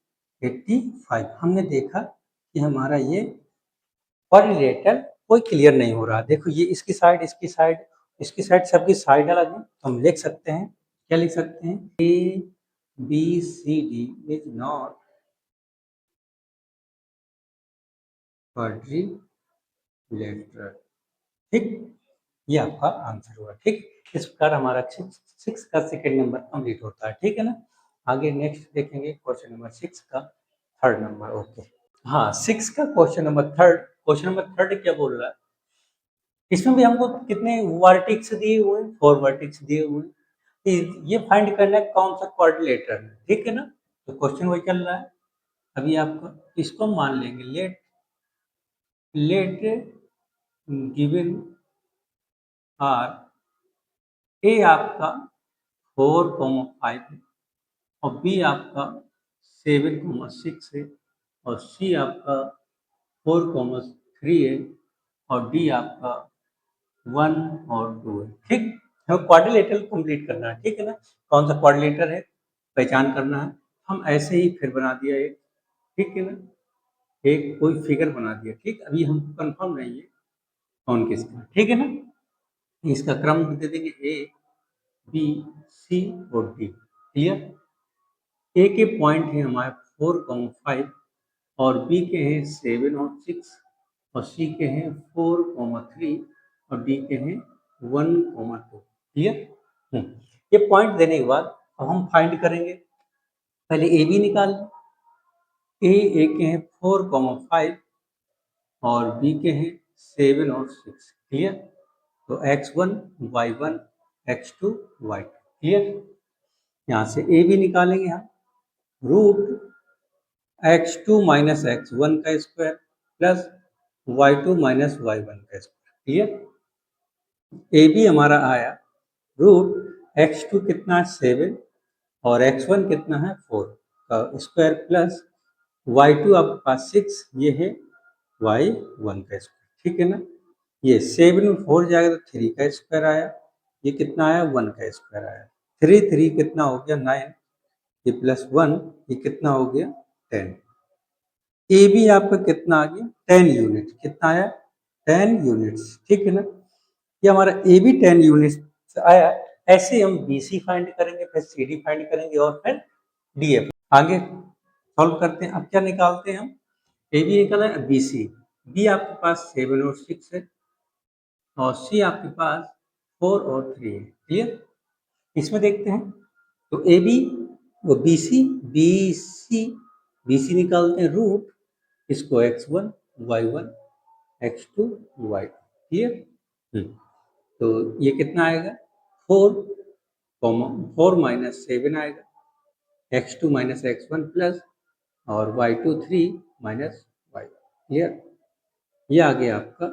85। हमने देखा कि हमारा ये क्वाड्रिलेटरल कोई क्लियर नहीं हो रहा। देखो ये इसकी साइड, इसकी साइड, इसकी साइड, सबकी साइड अलग है, तो हम लिख सकते हैं, क्या लिख सकते हैं, A B C D is not quadrilateral, ठीक। ये आपका आंसर हुआ, ठीक। इस प्रकार हमारा 6 का सेकेंड नंबर कंप्लीट होता है, ठीक है ना। आगे नेक्स्ट देखेंगे क्वेश्चन नंबर 6 का थर्ड नंबर। ओके, हाँ, 6 का question number third, question number third क्या बोल रहा है, इसमें भी हमको कितने वर्टिक्स दिए हुए हैं, 4 वर्टिक्स दिए हुए हैं। ये फाइंड करना है कौन सा क्वाड्रिलेटरल है, ठीक है ना। तो क्वेश्चन वही चल रहा है। अभी आपको इसको मान लेंगे, लेट लेट गिवन आर, ए आपका 4,5 है, और बी आपका 7,6 है, और सी आपका 4,3 है, और डी आपका 1 और 2 है, ठीक। हमें क्वाड्रिलेटरल कंप्लीट करना है, ठीक है ना। कौन सा क्वाड्रिलेटर है पहचान करना है। हम ऐसे ही फिर बना दिया एक, ठीक है ना, एक कोई फिगर बना दिया, ठीक। अभी हमको कंफर्म नहीं है कौन किसका, ठीक है ना। इसका क्रम दे देंगे ए बी सी और डी, क्लियर। ए के पॉइंट है हमारे 4,5, और बी के हैं 7 और 6, और सी के हैं 4,3, और डी के हैं 1,2, क्लियर। ये पॉइंट देने के बाद अब हम फाइंड करेंगे, पहले ए बी निकाल लें। ए के हैं 4,5 और बी के हैं 7 और 6, क्लियर। तो x1 y1 x2 y2, clear. यहाँ से ए बी निकालेंगे हम, रूट x2 माइनस x1 का square plus y2 minus y1 का स्क्वायर, क्लियर। ए बी हमारा आया रूट x2 कितना है 7, और x1 कितना है 4 का स्क्वायर प्लस y2 आपके पास 6, ये है y1 का स्क्वायर, ठीक है ना। ये 7 में 4 जाएगा तो 3 का स्क्वायर आया, ये कितना आया 1 का स्क्वायर आया, 3 3 कितना हो गया 9, ये प्लस 1 ये कितना हो गया 10। ए बी आपका कितना आ गया 10 यूनिट, कितना आया 10 यूनिट्स, ठीक है ना। ये हमारा ए बी 10 यूनिट्स आया। ऐसे हम बी सी फाइंड करेंगे, फिर सी डी फाइंड करेंगे, और फिर डी एफ आगे सॉल्व करते हैं। अब क्या निकालते हैं हम, ए बी निकाला है, बी सी, बी आपके पास 7 और 6 है, और सी आपके पास 4 और 3 है, क्लियर। इसमें देखते हैं, तो ए बी वो B C, B C, B C निकालते हैं, रूट इसको x1 y1 x2 y2, clear. तो ये कितना आएगा 4, 4 माइनस 7 आएगा, x2 माइनस x1 प्लस, और y2 3 माइनस y, क्लियर। ये आ गया आपका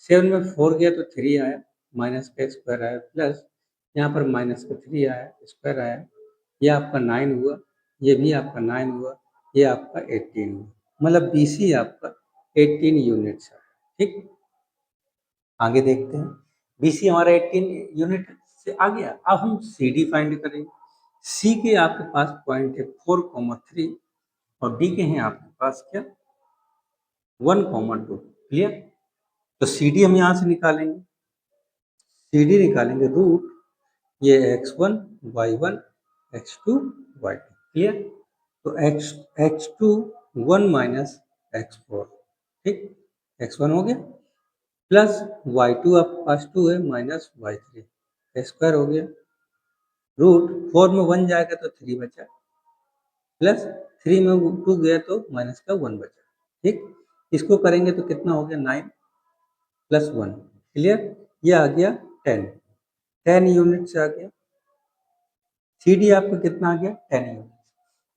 7 में 4 गया तो 3 आया, माइनस का स्क्वायर आया, प्लस यहाँ पर माइनस का 3 आया, स्क्वायर आया, ये आपका 9 हुआ, ये भी आपका 9 हुआ, ये आपका 18 हुआ, मतलब बी सी आपका 18 यूनिट्स है, ठीक। आगे देखते हैं, बी सी हमारा 18 यूनिट से आ गया। अब हम सी डी फाइंड करेंगे। सी के आपके पास पॉइंट है 4,3, और डी के हैं आपके पास क्या 1,2, क्लियर। तो सी डी हम यहाँ से निकालेंगे, सी डी निकालेंगे, रूट ये x1 y1 x2 y2, clear. तो x2 1 माइनस x4, ठीक, x1 हो गया, प्लस y2 आपके पास 2 है, माइनस y3 स्क्वायर हो गया, रूट 4 में 1 जाएगा तो 3 बचा, प्लस 3 में 2 गया तो माइनस का 1 बचा, ठीक। इसको करेंगे तो कितना हो गया 9 प्लस 1, क्लियर। ये आ गया 10 यूनिट से आ गया। सी डी आपका कितना आ गया 10 यूनिट।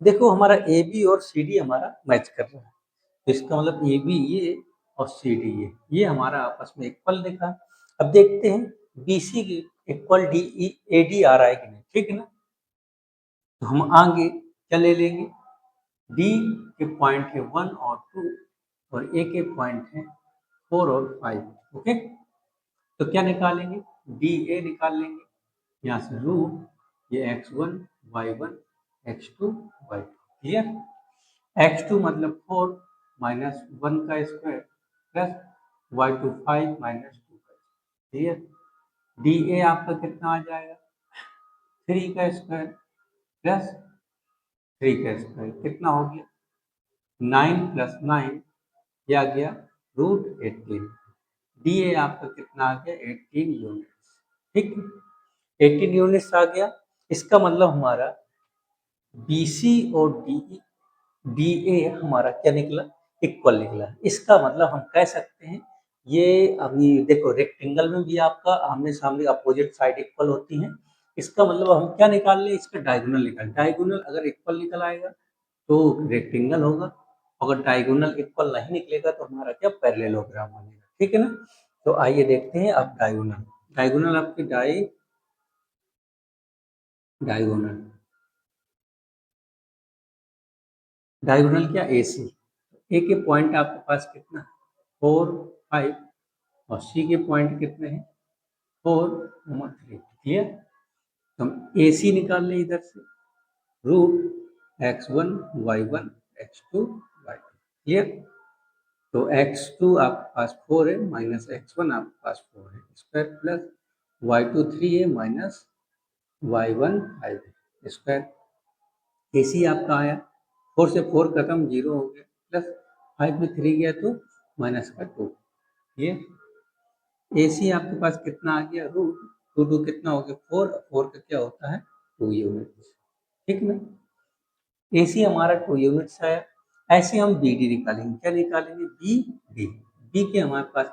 देखो हमारा ए बी और सी डी हमारा मैच कर रहा है, तो इसका मतलब ए बी ये और सी डी ये हमारा आपस में इक्वल दिखा। अब देखते हैं B C equal D A D आ रहा है कि नहीं, ठीक है ना। तो हम आगे क्या ले लेंगे, डी के पॉइंट है 1 और 2, और ए के पॉइंट है 4 और 5। ओके, तो क्या निकालेंगे, डी ए निकाल लेंगे यहाँ से, रूट ये x1 y1 x2 y2। Clear, x2 मतलब 4 माइनस 1 का स्क्वायर प्लस y2 5 माइनस 2 का। क्लियर, डी ए आपका कितना आ जाएगा, 3 का स्क्वायर प्लस 3 का स्क्वायर, कितना हो गया 9 प्लस 9, यह आ गया रूट 18। डी ए आपका कितना आ गया 18 यूनिट्स। ठीक, 18 यूनिट्स आ गया। इसका मतलब हमारा बी सी और डी ए हमारा क्या निकला, इक्वल निकला। इसका मतलब हम कह सकते हैं ये, अभी देखो रेक्टेंगल में भी आपका आमने सामने अपोजिट साइड इक्वल होती हैं। इसका मतलब हम क्या निकाल लें, इसका डायगोनल निकाल, डायगोनल अगर इक्वल निकल आएगा तो रेक्टेंगल होगा, अगर डायगोनल इक्वल नहीं निकलेगा तो हमारा क्या पैरेललोग्राम बनेगा। ठीक है ना, तो आइए देखते हैं अब डायगोनल। डायगोनल आपके डायगोनल डायगोनल क्या, ए सी। ए के पॉइंट आपके पास कितना, 4 5, और सी के पॉइंट कितने हैं, 4 3। क्लियर, तो हम ए सी निकाल लें इधर से, root x1 y1 x2 y2। Clear, तो x2 आपके पास 4 है माइनस x1 आपके पास 4 है स्क्वायर प्लस y2 3 है माइनस y1 5 है स्क्वायर। ए सी आपका आया, 4 से 4 खत्म, 0 हो गया, प्लस 5 में 3 गया तो माइनस का 2। ये ए सी आपके पास कितना आ गया, रूट 2 कितना हो गया 4, 4 का क्या होता है 2 यूनिट्स। ठीक ना, ए सी हमारा 2 यूनिट्स आया। ऐसे हम बी डी निकालेंगे, क्या निकालेंगे, बी डी। बी के हमारे पास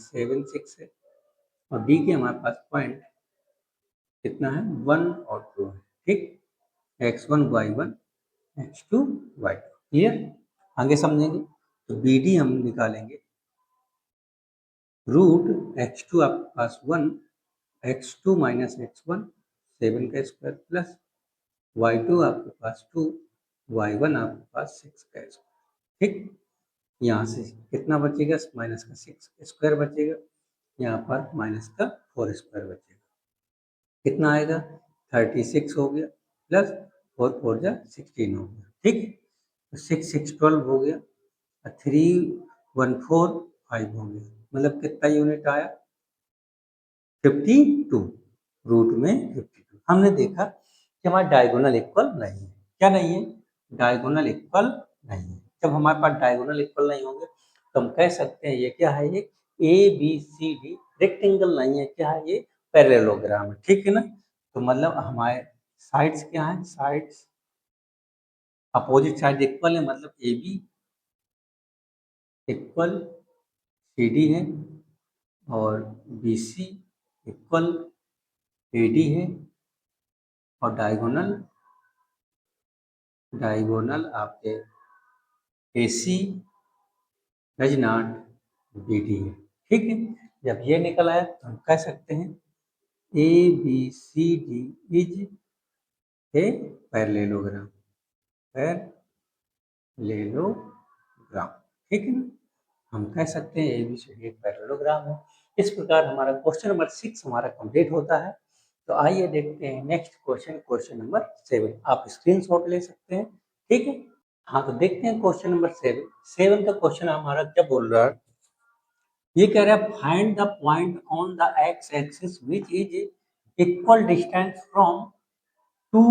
0.76 है और डी के हमारे पास पॉइंट कितना है 1 और 2 है। ठीक, x1 y1 x2 y2। Clear, आगे समझेंगे, तो बी डी हम निकालेंगे, रूट x2 आपके पास 1 x2 माइनस x1 7 का स्क्वायर प्लस y2 आपके पास 2 y1 आपके पास 6 का स्क्वायर। ठीक, यहाँ से कितना बचेगा, माइनस का 6 स्क्वायर बचेगा, यहाँ पर माइनस का 4 स्क्वायर बचेगा, कितना आएगा 36 हो गया, प्लस 4 4 जा 16 हो गया। ठीक, तो 6 6 12 हो गया, 3 1 4 5 हो गया, मतलब कितना यूनिट आया 52, रूट में 52। हमने देखा कि हमारा डायगोनल इक्वल नहीं है, क्या नहीं है, डायगोनल इक्वल नहीं है। जब हमारे पास डायगोनल इक्वल नहीं होंगे तो हम कह सकते हैं ये क्या है, ये A B C D rectangle नहीं है, क्या है ये पैरेललोग्राम है। ठीक है ना, तो मतलब हमारे साइड्स क्या है, साइड्स अपोजिट साइड इक्वल है, मतलब A B equal C D है और B C equal A D है, और डायगोनल आपके A C does not B D है। ठीक है, जब ये निकल आया तो हम कह सकते हैं A B C D is a parallelogram, parallelogram. ठीक है ना, हम कह सकते हैं ए बी सी डी एक पैरेललोग्राम है। इस प्रकार हमारा क्वेश्चन नंबर 6 हमारा कंप्लीट होता है। तो आइए देखते हैं नेक्स्ट क्वेश्चन, क्वेश्चन नंबर 7। आप स्क्रीनशॉट ले सकते हैं। ठीक है, हाँ तो देखते हैं क्वेश्चन नंबर 7। 7 का क्वेश्चन हमारा क्या बोल रहा है, ये कह रहा है find the point on the x axis which is equal distance from 2,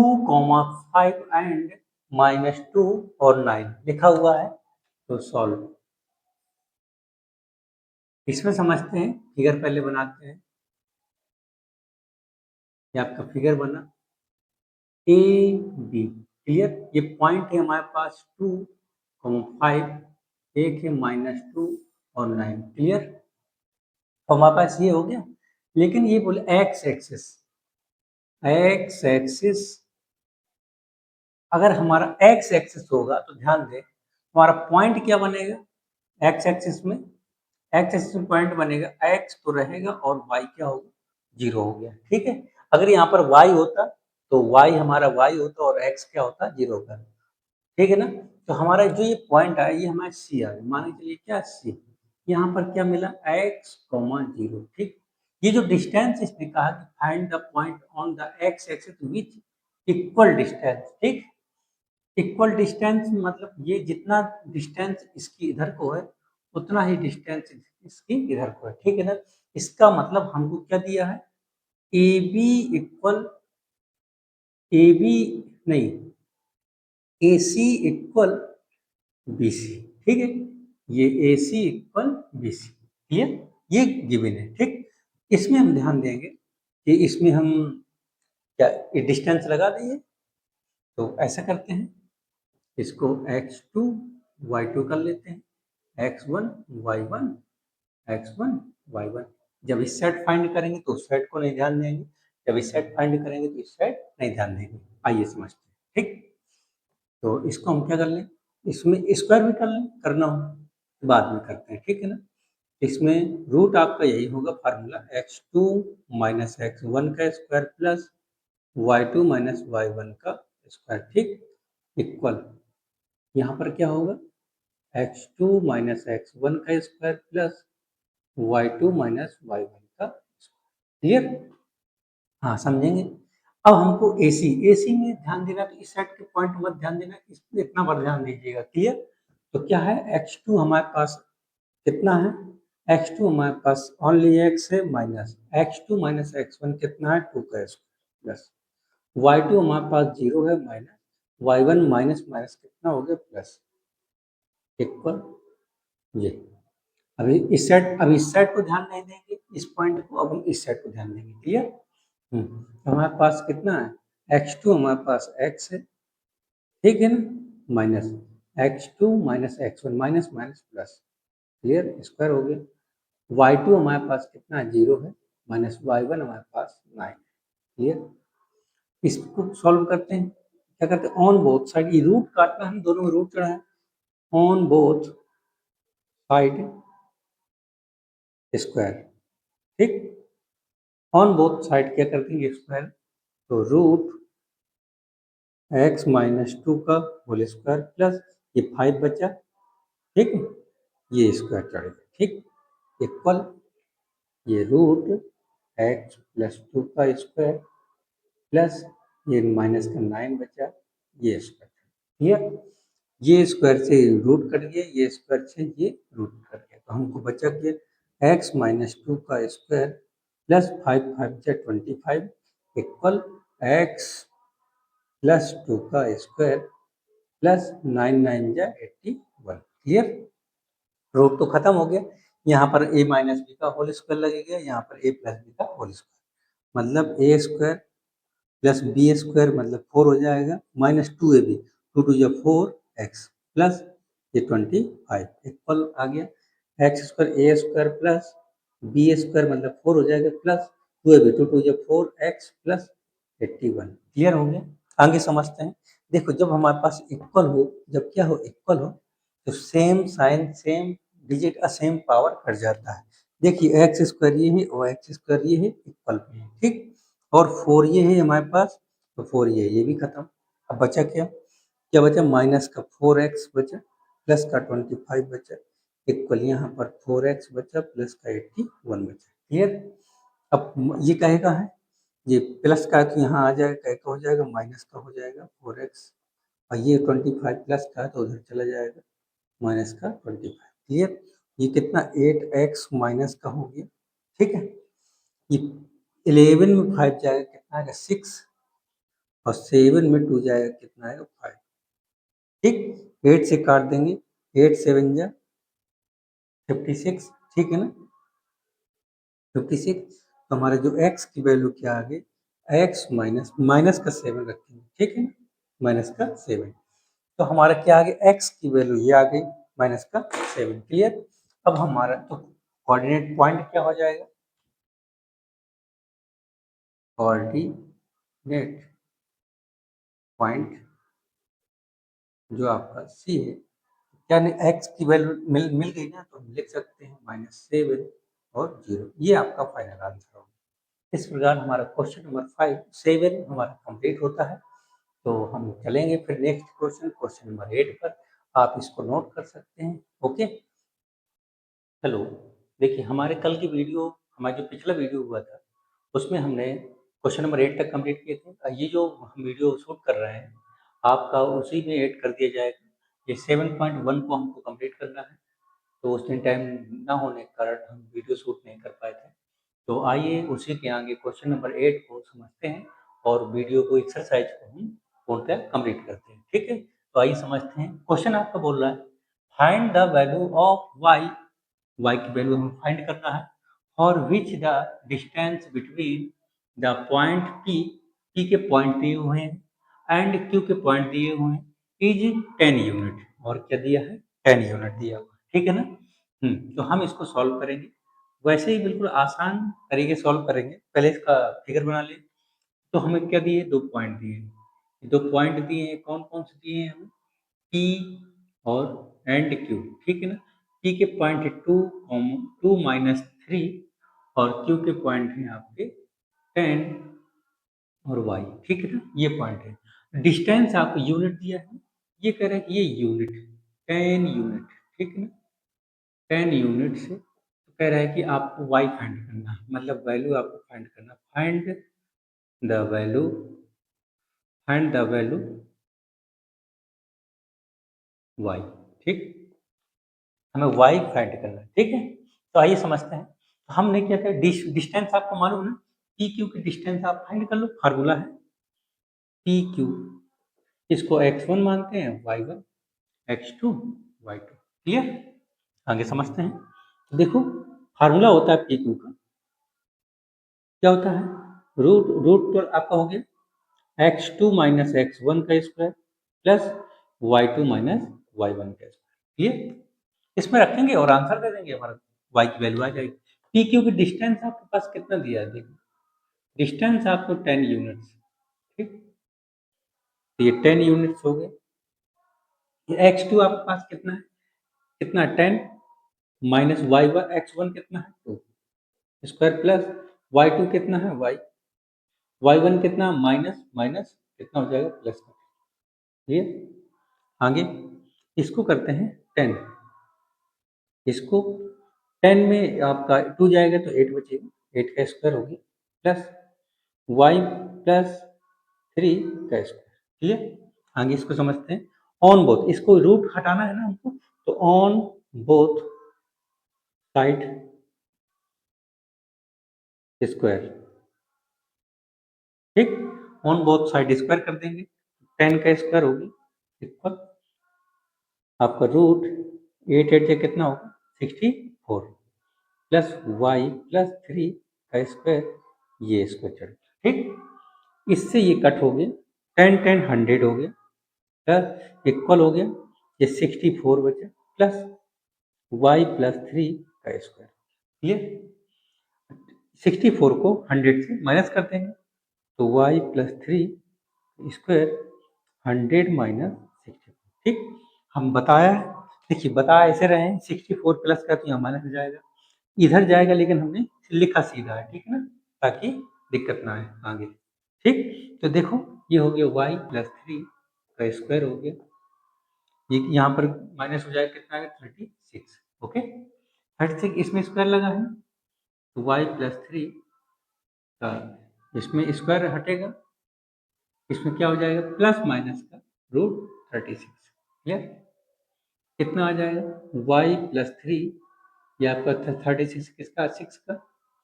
5 and -2 और 9 लिखा हुआ है। तो सॉल्व, इसमें समझते हैं, फिगर पहले बनाते हैं। ये आपका फिगर बना ए बी। क्लियर, ये पॉइंट है हमारे पास 2, 5, एक है -2 और 9। क्लियर, तो हमारे पास ये हो गया। लेकिन ये बोले एक्स एक्सिस, एक्स एक्सिस अगर हमारा एक्स एक्सिस होगा तो ध्यान दें हमारा पॉइंट क्या बनेगा, एक्स एक्सिस में, एक्स एक्सिस में पॉइंट बनेगा, एक्स तो रहेगा और वाई क्या होगा 0 हो गया। ठीक है, अगर यहाँ पर वाई होता तो वाई हमारा वाई होता और एक्स क्या होता 0 का। ठीक है ना, तो हमारा जो ये पॉइंट आया ये हमारा सी आ गया, मान के चलिए क्या सी। यहाँ पर क्या मिला x, 0, ठीक। ये जो डिस्टेंस इसने कहा कि find the point on the x axis which equal distance, ठीक। इक्वल डिस्टेंस मतलब ये जितना डिस्टेंस इसकी इधर को है उतना ही डिस्टेंस इसकी इधर को है, ठीक है ना। इसका मतलब हमको क्या दिया है, A B equal, A B नहीं, A C equal B C, ठीक है। ये A C equal B C, clear, ये गिवन है, ठीक। इसमें हम ध्यान देंगे कि इसमें हम क्या डिस्टेंस लगा देंगे, तो ऐसा करते हैं, इसको x2 y2 कर लेते हैं, x1 y1 x1 y1। जब इस सेट फाइंड करेंगे तो उस सेट को नहीं ध्यान देंगे, जब इस सेट फाइंड करेंगे तो इस सेट नहीं ध्यान देंगे। आइए समझते हैं, ठीक। तो इसको हम क्या कर लें, इसमें स्क्वायर भी कर लें, करना हो तो बाद में करते हैं, ठीक है ना। इसमें रूट आपका यही होगा फार्मूला, x2 माइनस x1 का square plus y2 minus y1 का स्क्वायर, ठीक, इक्वल, यहाँ पर क्या होगा, x2 माइनस x1 का square plus y2 minus y1 का स्क्वायर, क्लियर। हाँ समझेंगे। अब हमको AC, AC में ध्यान देना, तो इस साइड के पॉइंट मत ध्यान देना, इस इतना पर ध्यान दीजिएगा, क्लियर। तो क्या है, x2 हमारे पास कितना है, x2 हमारे पास ओनली x है, माइनस x2 माइनस x1 कितना है, 2 का स्क्वायर प्लस y2 हमारे पास 0 है, माइनस y1 माइनस माइनस कितना हो गया, प्लस, इक्वल, ये। अभी इस साइड को ध्यान नहीं देंगे, इस पॉइंट को, अब हम इस साइड को ध्यान देंगे, क्लियर। तो हमारे पास कितना है, x2 हमारे पास x है, ठीक है ना, minus x2 minus x1 minus minus plus, clear, square हो गया। y2 हमारे पास कितना है, 0 है, माइनस y1 हमारे पास 9 है, क्लियर। इसको सॉल्व करते हैं, क्या करते हैं, ऑन बोथ साइड, ये रूट काटना है, दोनों में रूट चढ़ा है, ऑन बोथ साइड स्क्वायर, ठीक। ऑन बोथ साइड क्या करते हैं, स्क्वायर, तो रूट x माइनस 2 का होल स्क्वायर प्लस ये 5 बचा, ठीक है, ये स्क्वायर चढ़ेगा, ठीक, इक्वल, ये रूट x प्लस 2 का स्क्वायर प्लस ये माइनस का 9 बचा, ये स्क्वायर, क्लियर। ये स्क्वायर से रूट कट गया, ये स्क्वायर से ये रूट कट गया, तो हमको बचा गया x माइनस 2 का स्क्वायर प्लस 5 5 जा 25 इक्वल x प्लस 2 का स्क्वायर प्लस 9 9 जा 81, क्लियर। रूट तो खत्म हो गया, यहाँ पर a माइनस बी का होल स्क्वायर लगेगा, यहाँ पर a प्लस बी का होल स्क्वायर, मतलब a square plus B square मतलब 4 हो जाएगा, माइनस 2ab, 2 2 जा 4x प्लस ये 25 इक्वल आ गया, एक्स स्क्वायर ए स्क्वायर प्लस बी स्क्वायर मतलब 4 हो जाएगा, प्लस 2ab, 2 2 जा 4x प्लस 81, क्लियर हो गया। आगे समझते हैं, देखो जब हमारे पास इक्वल हो, जब क्या हो, इक्वल हो, तो सेम साइन सेम डिजिट और सेम पावर कट जाता है। देखिए एक्स स्क्वायर ये है और एक्स स्क्वायर ये है, इक्वल पे है, ठीक, और 4 ये है हमारे पास, तो 4 ये भी खत्म। अब बचा क्या, क्या बचा, माइनस का 4x बचा प्लस का 25 बचा, इक्वल यहाँ पर 4x बचा प्लस का 81 बचा, क्लियर। अब ये कहेगा है, ये प्लस का तो यहाँ आ जाएगा, कह का हो जाएगा, माइनस का हो जाएगा 4x, और ये 25 प्लस का है तो उधर चला जाएगा, माइनस का 25, क्लियर। ये कितना 8x माइनस का हो गया, ठीक है। ये 11 में 5 जाएगा, कितना आएगा 6, और 7 में 2 जाएगा, कितना आएगा 5, ठीक। 8 से काट देंगे, 8 7 जा 56, ठीक है ना, 56। तो हमारा जो x की वैल्यू क्या आ गई, x माइनस माइनस का 7 रखेंगे, ठीक है ना, माइनस का 7, तो हमारा क्या आ गया, x की वैल्यू ये आ गई माइनस का 7, क्लियर। अब हमारा तो कोऑर्डिनेट पॉइंट क्या हो जाएगा, कोऑर्डिनेट पॉइंट जो आपका सी है, यानी x की वैल्यू मिल गई ना, तो हम लिख सकते हैं -7 और 0, ये आपका फाइनल आंसर होगा। इस प्रकार हमारा क्वेश्चन नंबर 5 7 हमारा कंप्लीट होता है। तो हम चलेंगे फिर नेक्स्ट क्वेश्चन, क्वेश्चन नंबर 8 पर। आप इसको नोट कर सकते हैं, ओके। हेलो, देखिए हमारे कल की वीडियो, हमारा जो पिछला वीडियो हुआ था, उसमें हमने क्वेश्चन नंबर 8 तक कंप्लीट किए थे। ये जो हम वीडियो शूट कर रहे हैं, आपका उसी में ऐड कर दिया जाएगा। ये 7.1 को हमको कंप्लीट करना है, तो उस दिन टाइम ना होने के कारण हम वीडियो शूट नहीं कर पाए थे। तो आइए उसी के आगे क्वेश्चन नंबर 8 को समझते हैं और वीडियो को, एक्सरसाइज को हम पूर्णतः कंप्लीट करते हैं। ठीक है? तो आइए समझते हैं। क्वेश्चन आपका बोल रहा है, find the value of Y. Y की वैल्यू हमें फाइंड करना है। और which the distance between the point P, P के पॉइंट दिए हुए हैं एंड क्यू के पॉइंट दिए हुए हैं, इज 10 यूनिट। और क्या दिया है? 10 यूनिट दिया हुआ है। ठीक है ना? तो हम इसको सॉल्व करेंगे। वैसे ही बिल्कुल आसान तरीके से सॉल्व करेंगे। पहले इसका फिगर बना लें। तो हमें क्या दिए? 2 पॉइंट दिए हैं। 2 पॉइंट दिए हैं, कौन-कौन से दिए हैं हमें? P और एंड Q। ठीक है ना? P के पॉइंट है 2 माइनस 3 और Q के पॉइंट हैं आपके 10 और Y। ठीक है ना? ये पॉइंट है। डिस्टेंस आपको यूनिट दिया है। ये कह रहा है कि ये यूनिट 10 यूनिट। ठीक है ना? 10 यूनिट से तो कह रहा है कि आपको Y फाइंड करना है, मतलब वैल्यू आपको फाइंड करना। The value find the value Y। ठीक, हमें y फाइंड करना है। ठीक है? तो आइए समझते हैं। तो हमने क्या किया, डिस्टेंस आपको मालूम है ना, पी क्यू की डिस्टेंस आप फाइंड कर लो। फार्मूला है पी क्यू, इसको x1 मानते हैं, y1 x2 y2। क्लियर? आगे समझते हैं। तो देखो, फार्मूला होता है पी क्यू का, क्या होता है? रूट रूट तो आपका हो गया x2 माइनस x1 का square plus y2 minus y1 का स्क्वायर। क्लियर? इसमें रखेंगे और आंसर दे देंगे, हमारा y की वैल्यू आ जाएगी। पी क्यू की डिस्टेंस आपके पास कितना दिया है? देखो, डिस्टेंस आपको 10 यूनिट्स। ठीक, तो ये 10 यूनिट्स हो गए। ये x2 आपके पास कितना है? कितना? 10 माइनस y1 x1 कितना है? 2 स्क्वायर प्लस y2 कितना है? y1 कितना? माइनस माइनस कितना हो जाएगा? प्लस का। ये आगे इसको करते हैं 10। इसको 10 में आपका 2 जाएगा तो 8 बचेगा, 8 का स्क्वायर होगी प्लस y प्लस 3 का स्क्वायर। क्लियर? आगे इसको समझते हैं। ऑन बोथ, इसको रूट हटाना है ना हमको, तो ऑन बोथ साइड स्क्वायर। ठीक, ऑन बोथ साइड स्क्वायर कर देंगे। 10 का स्क्वायर होगी इक्वल आपका रूट 8 8 से कितना होगा? 64 प्लस y प्लस 3 का स्क्वायर, ये स्क्वायर चढ़ गया। ठीक, इससे ये कट हो गया, 10 10 100 हो गया प्लस इक्वल हो गया, ये 64 बचा प्लस y प्लस 3 का स्क्वायर। क्लियर? 64 को 100 से माइनस कर देंगे, तो y प्लस 3 स्क्वायर 100 माइनस 64। ठीक, हम बताया, देखिए बताया ऐसे रहे हैं, 64 प्लस का तो यहाँ माइनस हो जाएगा, इधर जाएगा, लेकिन हमने लिखा सीधा है। ठीक है ना? ताकि दिक्कत ना आए आगे। ठीक, तो देखो, ये हो गया y प्लस 3 का स्क्वायर हो गया, ये यहाँ पर माइनस हो जाएगा, कितना आएगा? 36। ओके, 36 इसमें स्क्वायर लगा है, तो y प्लस 3 का इसमें स्क्वायर हटेगा, इसमें क्या हो जाएगा? प्लस माइनस का रूट 36। क्लियर? कितना आ जाएगा? y प्लस 3, ये आपका 36 किसका? 6 का।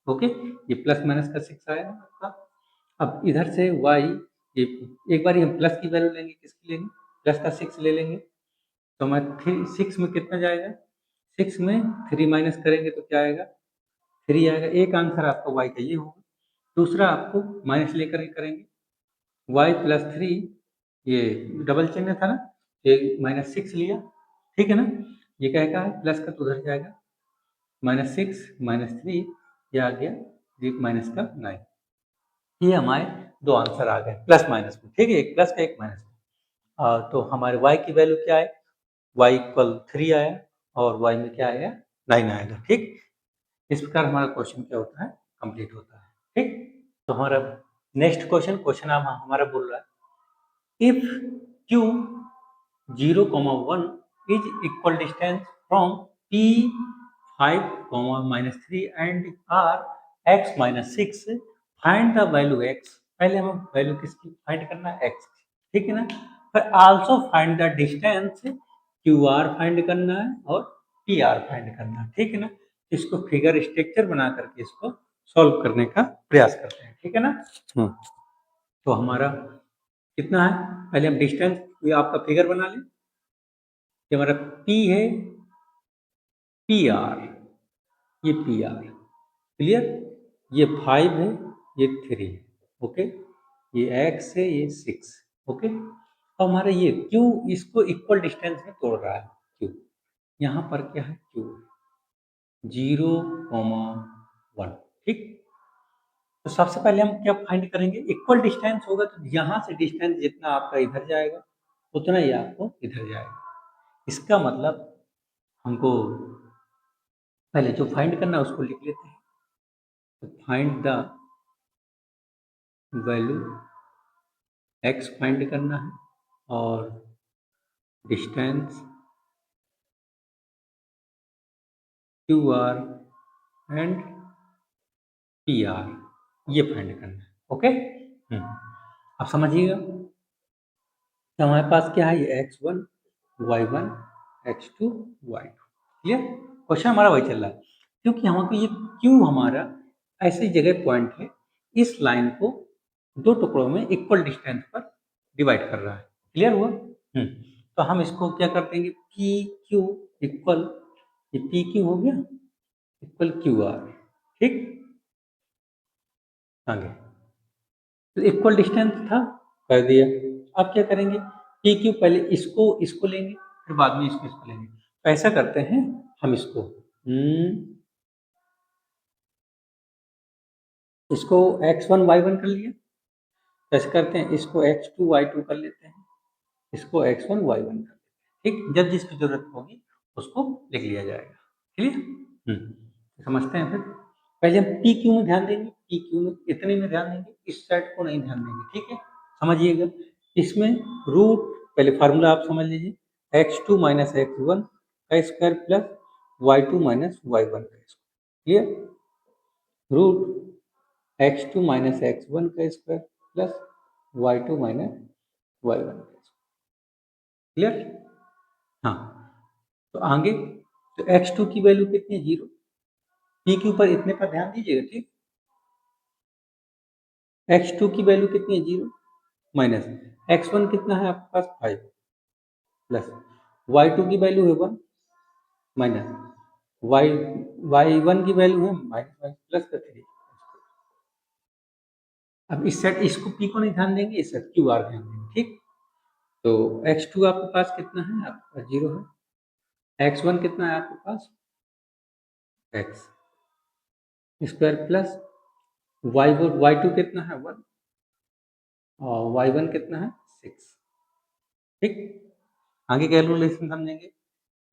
ओके, ये प्लस माइनस का 6 आएगा आपका। अब इधर से y, ये एक बार हम प्लस की वैल्यू लेंगे, किसकी लेंगे? प्लस का 6 ले लेंगे, तो मैं 6 में कितना जाएगा? 6 में 3 माइनस करेंगे तो क्या आएगा? 3 आएगा। एक आंसर आपका y का ये होगा। दूसरा आपको माइनस लेकर के करेंगे, y प्लस 3, ये डबल चिन्ह था ना, ये माइनस 6 लिया। ठीक है ना? ये क्या है? प्लस का तो उधर जाएगा, माइनस 6 माइनस 3, ये आ गया एक माइनस का 9। ये हमारे दो आंसर आ गए प्लस माइनस में। ठीक है, एक प्लस का एक माइनस का। तो हमारे y की वैल्यू क्या है? y इक्वल 3 आया और y में क्या आएगा? 9 आएगा। ठीक, इस प्रकार हमारा क्वेश्चन क्या होता है? कंप्लीट होता है। ठीक, तो हमारा नेक्स्ट क्वेश्चन, क्वेश्चन हमारा बोल रहा है, if q 0, 1 is equal distance from p, 5, -3 and r x - 6 find the value x। पहले हमें वैल्यू किसकी फाइंड करना है, x, ठीक है ना। फिर also find the distance, QR find करना है और PR फाइंड करना है, ठीक है ना। इसको फिगर स्ट्रक्चर बना करके इसको सॉल्व करने का प्रयास करते हैं, ठीक है ना। तो हमारा कितना है, पहले हम डिस्टेंस, ये आपका फिगर बना लें। ये हमारा P है, PR, ये PR, क्लियर। ये 5 है, ये 3 है, ओके। ये x है, ये 6, ओके। अब हमारा ये Q इसको इक्वल डिस्टेंस में तोड़ रहा है, Q यहाँ पर क्या है, Q 0,1, ठीक। तो सबसे पहले हम क्या फाइंड करेंगे, इक्वल डिस्टेंस होगा तो यहाँ से डिस्टेंस जितना आपका इधर जाएगा उतना ही आपको इधर जाएगा। इसका मतलब हमको पहले जो फाइंड करना है उसको लिख लेते हैं। तो find the value x find करना है और डिस्टेंस QR एंड PR ये फाइंड करना है, ओके। अब समझिएगा तो हमारे पास क्या है, ये x1 y1 x2 y2, clear. Question हमारा वही चल रहा है क्योंकि हमको ये Q हमारा ऐसी जगह पॉइंट है, इस लाइन को दो टुकड़ों में इक्वल डिस्टेंस पर डिवाइड कर रहा है, क्लियर हुआ। तो हम इसको क्या कर देंगे, पी क्यू इक्वल, ये पी क्यू हो गया इक्वल क्यू आर, ठीक। आगे तो इक्वल डिस्टेंस था, कर दिया। अब क्या करेंगे, पी क्यू पहले इसको इसको लेंगे, फिर बाद में इसको इसको लेंगे। तो ऐसा करते हैं हम इसको x1 y1 कर लिया। कैसे करते हैं, इसको x2 y2 कर लेते हैं, इसको x1 y1 कर लेते हैं, ठीक। जब जिसकी जरूरत होगी उसको लिख लिया जाएगा, क्लियर। समझते हैं। फिर पहले हम पी क्यू में ध्यान देंगे, पी क्यू में इतने में ध्यान देंगे, इस साइड को नहीं ध्यान देंगे, ठीक है। समझिएगा इसमें रूट, पहले फार्मूला आप समझ लीजिए, x2 - x1 का स्क्वायर प्लस y2 - y1 का square, clear. Root x2 - x1 का स्क्वायर प्लस y2 - y1 का स्क्वायर, क्लियर। हाँ, तो आगे तो x2 की वैल्यू कितनी है, 0। पी क्यू पर इतने पर ध्यान दीजिएगा, ठीक। x2 की वैल्यू कितनी है, 0, माइनस x1 कितना है आपके पास, 5, प्लस y2 की वैल्यू है 1, माइनस y1 की वैल्यू है माइनस प्लस का 3। अब इस सेट इसको p को नहीं ध्यान देंगे, इस सेट क्यू आर ध्यान देंगे, ठीक। तो x2 आपके पास कितना है, आपके पास 0 है। x1 कितना है आपके पास, x स्क्वायर प्लस y2 कितना है 1 और y1 कितना है 6, ठीक। आगे कैलकुलेशन समझेंगे,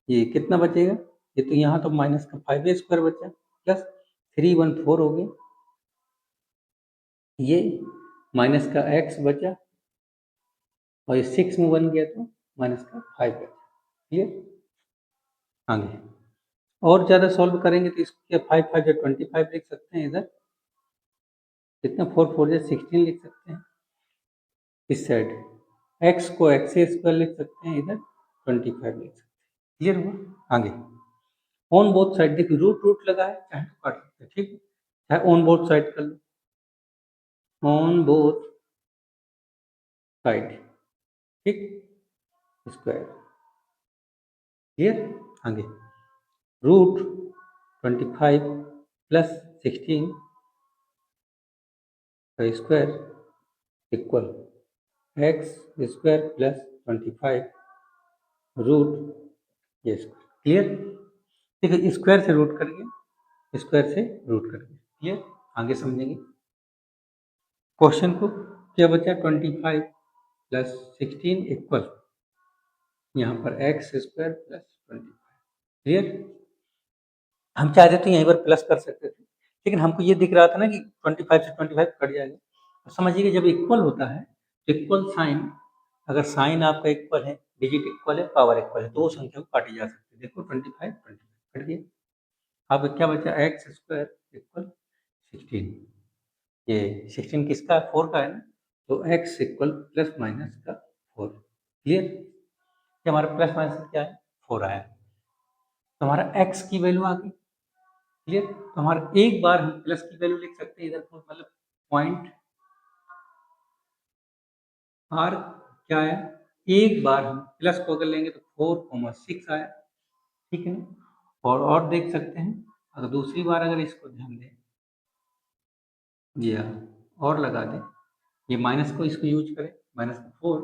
ये कितना बचेगा, ये तो यहाँ तो माइनस का 5 स्क्वायर बचा प्लस 314 हो गया, ये माइनस का x बचा और ये 6 में बन गया तो माइनस का 5 बचा, क्लियर। आगे और ज़्यादा सॉल्व करेंगे तो इसको क्या 5 5 25 लिख सकते हैं, इधर कितना 4 4 16 लिख सकते हैं। इस साइड x को x स्क्वायर लिख सकते हैं, इधर 25 लिख सकते हैं, क्लियर हुआ। आगे ऑन बोथ साइड, देखिए रूट रूट लगा है, चाहे तो काट सकते हैं, ठीक। चाहे ऑन बोथ साइड कर लो, ऑन बोथ साइड, ठीक, स्क्वायर, क्लियर। आगे रूट 25 प्लस 16 का square equal X square plus 25 root ये स्क्वायर, क्लियर। देखिए स्क्वायर से रूट करिए, स्क्वायर से रूट करिए, क्लियर। आगे समझेंगे क्वेश्चन को, क्या बचा 25 प्लस 16 इक्वल यहाँ पर एक्स स्क्वायर प्लस 25, क्लियर। हम चाहते तो यहीं पर प्लस कर सकते थे, लेकिन हमको ये दिख रहा था ना कि 25 से 25 कट जाएगा। तो समझिए जब इक्वल होता है तो इक्वल साइन, अगर साइन आपका इक्वल है, डिजिट इक्वल है, पावर इक्वल है, दो संख्या को काटी जा सकती है। देखो 25 25 कट गया। अब क्या बचा, एक्स स्क्वायर इक्वल 16। ये 16 किसका है, 4 का है ना, तो एक्स इक्वल प्लस माइनस का 4। क्लियर, ये हमारा प्लस माइनस क्या है, 4 आया, तो हमारा एक्स की वैल्यू आ गई। क्लियर, तो हमारा एक बार हम प्लस की वैल्यू लिख सकते हैं इधर पर, मतलब पॉइंट आर क्या है, एक बार हम प्लस को अगर लेंगे तो 4,6 आया, ठीक है ना। और देख सकते हैं, अगर दूसरी बार अगर इसको ध्यान दें, जी हाँ, और लगा दें, ये माइनस को इसको यूज करें, माइनस का 4,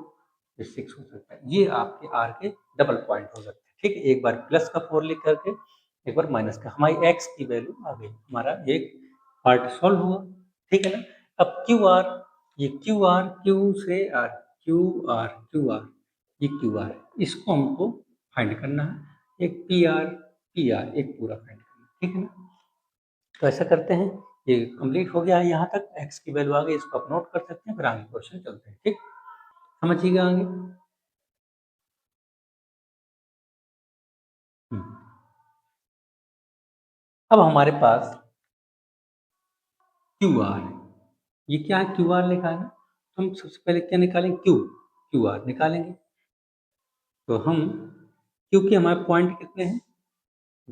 ये 6 हो सकता है, ये आपके आर के डबल पॉइंट हो सकते हैं, ठीक है। एक बार प्लस का 4 लिख करके, एक बार माइनस का, हमारी एक्स की वैल्यू आ गई, हमारा एक पार्ट सॉल्व हुआ, ठीक है ना। अब क्यू आर, ये क्यू आर, क्यू से R, Q R, Q R, ये क्यू आर, इसको हमको फाइंड करना है, एक पी आर, पी आर, एक पूरा फाइंड करना है, ठीक है ना। तो ऐसा करते हैं, ये कंप्लीट हो गया है यहाँ तक, एक्स की वैल्यू आ गई, इसको आप नोट कर सकते हैं, फिर आगे क्वेश्चन चलते हैं, ठीक, समझिएगा आगे। अब हमारे पास क्यू आर है, ये क्या है, क्यू आर लिखा है ना, तो हम सबसे पहले क्या निकालेंगे, क्यू, क्यू आर निकालेंगे। तो हम, क्योंकि हमारे पॉइंट कितने हैं,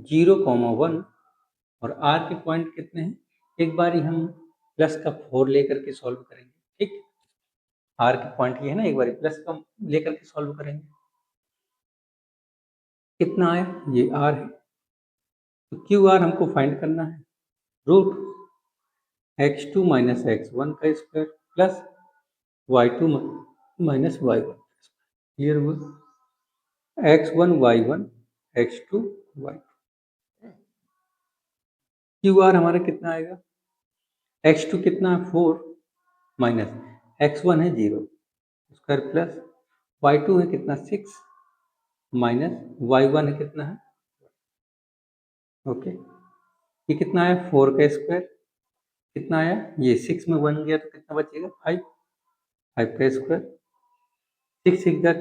0,1, और आर के पॉइंट कितने हैं, एक बार ही हम प्लस का 4 लेकर के सॉल्व करेंगे, ठीक, आर के पॉइंट ये है ना, एक बार प्लस का लेकर के सॉल्व करेंगे, कितना आया, ये आर है, तो क्यू आर हमको फाइंड करना है, रूट x2 माइनस x1 का square plus y2 minus y1, clear हुआ, x1 y1 x2 y2, Q R हमारा कितना आएगा, x2 कितना है 4, माइनस x1 है 0 स्क्वायर प्लस y2 है कितना 6, माइनस y1 है कितना है, ओके, ये कितना है 4 का स्क्वायर, कितना आया, ये 6 में 1 गया तो कितना बचेगा 5, 5 का स्क्वायर, 6 6 जा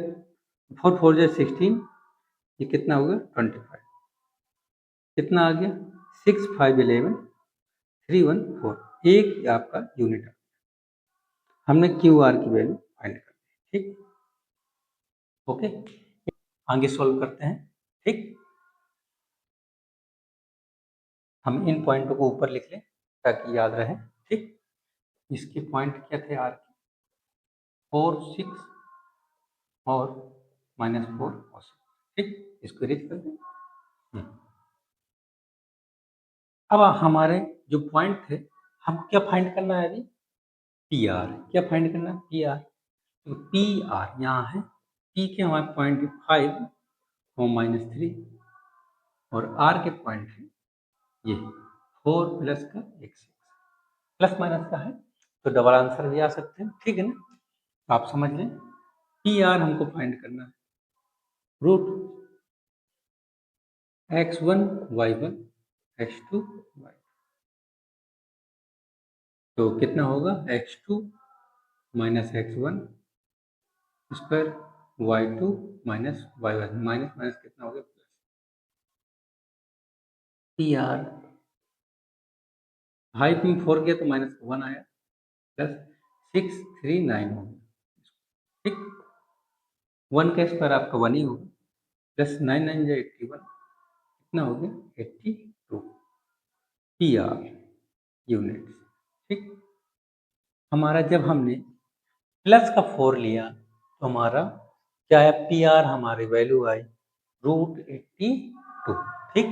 4 4 जा 16, ये कितना होगा 25, कितना आ गया 6 5 11 3 1 4, एक आपका यूनिट, हमने क्यू आर की वैल्यू फाइंड कर दी, ठीक, ओके, आगे सॉल्व करते हैं, ठीक, हम इन पॉइंटों को ऊपर लिख लें ताकि याद रहे, ठीक, इसके पॉइंट क्या थे आर के, 4 6 और -4 और 6, ठीक, इसको रीच कर दें। अब हमारे जो पॉइंट थे, हम क्या फाइंड करना है अभी, पी आर, क्या फाइंड करना है, पी आर, तो पी आर यहाँ है, पी के हमारे पॉइंट 5 और -3, और आर के पॉइंट है ये 4 प्लस का 1 6, प्लस माइनस का है तो डबल आंसर भी आ सकते हैं, ठीक है ना, आप समझ लें, पी आर हमको फाइंड करना है, root x1 y1 x2 y, तो कितना होगा x2 minus x1 square y2 minus y1, minus minus कितना हो गया प्लस, पी आर 5 में 4 गया तो -1 आया, प्लस 6 3 9 हो गया, ठीक, 1 का स्क्वायर आपका 1 ही होगा, प्लस 9 9 जो 81, कितना हो गया 82 पी आर यूनिट, ठीक, हमारा जब हमने प्लस का 4 लिया तो हमारा क्या है, पी आर हमारी वैल्यू आई √82, ठीक,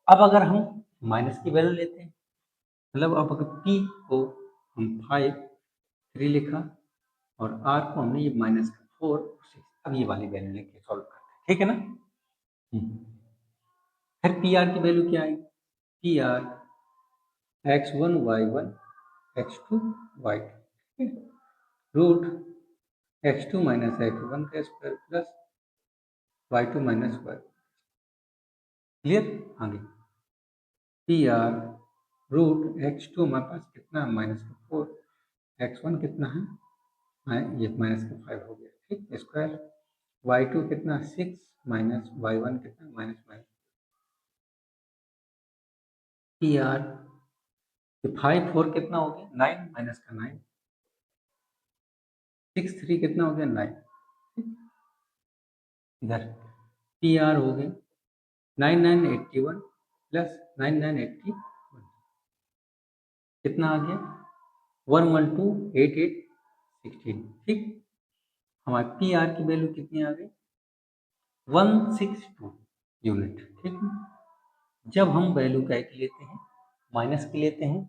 अब अगर हम माइनस की वैल्यू लेते हैं, मतलब अब अगर पी को हम 5 3 लिखा और आर को हमने ये -4 6, अब ये वाली वैल्यू लेके सॉल्व करते हैं, ठीक है ना। फिर पी आर की वैल्यू क्या आएगी, P R x1 y1 x2 y2, root x2 minus x1 का square plus y2 minus y, clear, आगे पी आर रूट x2 हमारे पास कितना है -4, x1 कितना है, ये -5 हो गया, ठीक, स्क्वायर y2 कितना 6 माइनस y1 कितना माइनस माइनस, पी आर 5 4 कितना हो गया 9 माइनस का 9 6 3 कितना हो गया 9 इधर पी आर हो गया 9981 प्लस 9981 कितना आ गया 1128816 ठीक। हमारे पी आर की वैल्यू कितनी आ गई 162 यूनिट ठीक है। जब हम वैल्यू क्या की लेते हैं माइनस की लेते हैं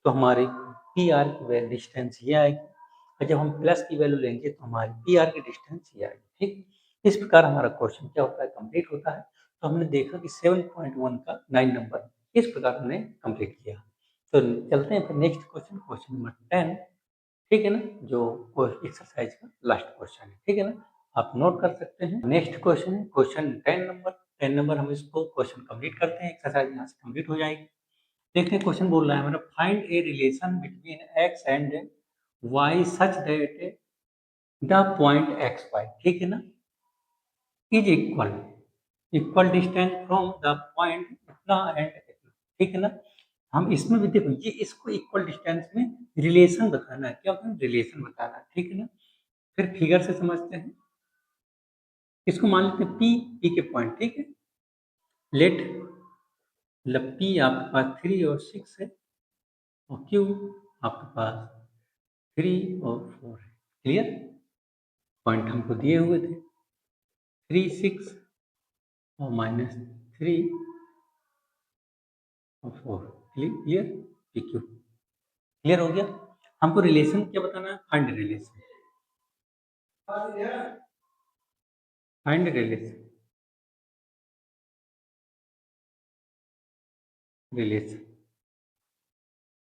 तो हमारी पी आर की डिस्टेंस ये आएगी और जब हम प्लस की वैल्यू लेंगे तो हमारी पी आर की डिस्टेंस ये आएगी ठीक। इस प्रकार हमारा क्वेश्चन क्या होता है कंप्लीट होता है। तो हमने देखा कि 7.1 का 9 नंबर इस प्रकार हमने कंप्लीट किया। तो चलते हैं फिर नेक्स्ट क्वेश्चन क्वेश्चन नंबर 10 ठीक है ना, जो एक्सरसाइज का लास्ट क्वेश्चन है ठीक है ना, आप नोट कर सकते हैं। नेक्स्ट क्वेश्चन है क्वेश्चन 10 नंबर हम इसको क्वेश्चन कंप्लीट करते हैं, एक्सरसाइज यहाँ से कंप्लीट हो जाएगी। देखते हैं क्वेश्चन बोल रहा है हमारा find a relation between X and Y such that the point X Y ठीक है ना is equal distance from the point इतना एंड इतना ठीक है ना। हम इसमें भी देखो ये इसको इक्वल डिस्टेंस में रिलेशन बताना है, क्या होता है रिलेशन बताना है ठीक है ना। फिर फिगर से समझते हैं, इसको मान लेते हैं पी पी के पॉइंट ठीक है। लेट मतलब पी आपके पास 3 और 6 है और क्यू आपके पास 3 और 4 है। क्लियर, पॉइंट हमको दिए हुए थे 3 6 और -3 और 4। क्लियर पी क्यू क्लियर हो गया। हमको रिलेशन क्या बताना है फाइंड रिलेशन फाइंड रिलेशन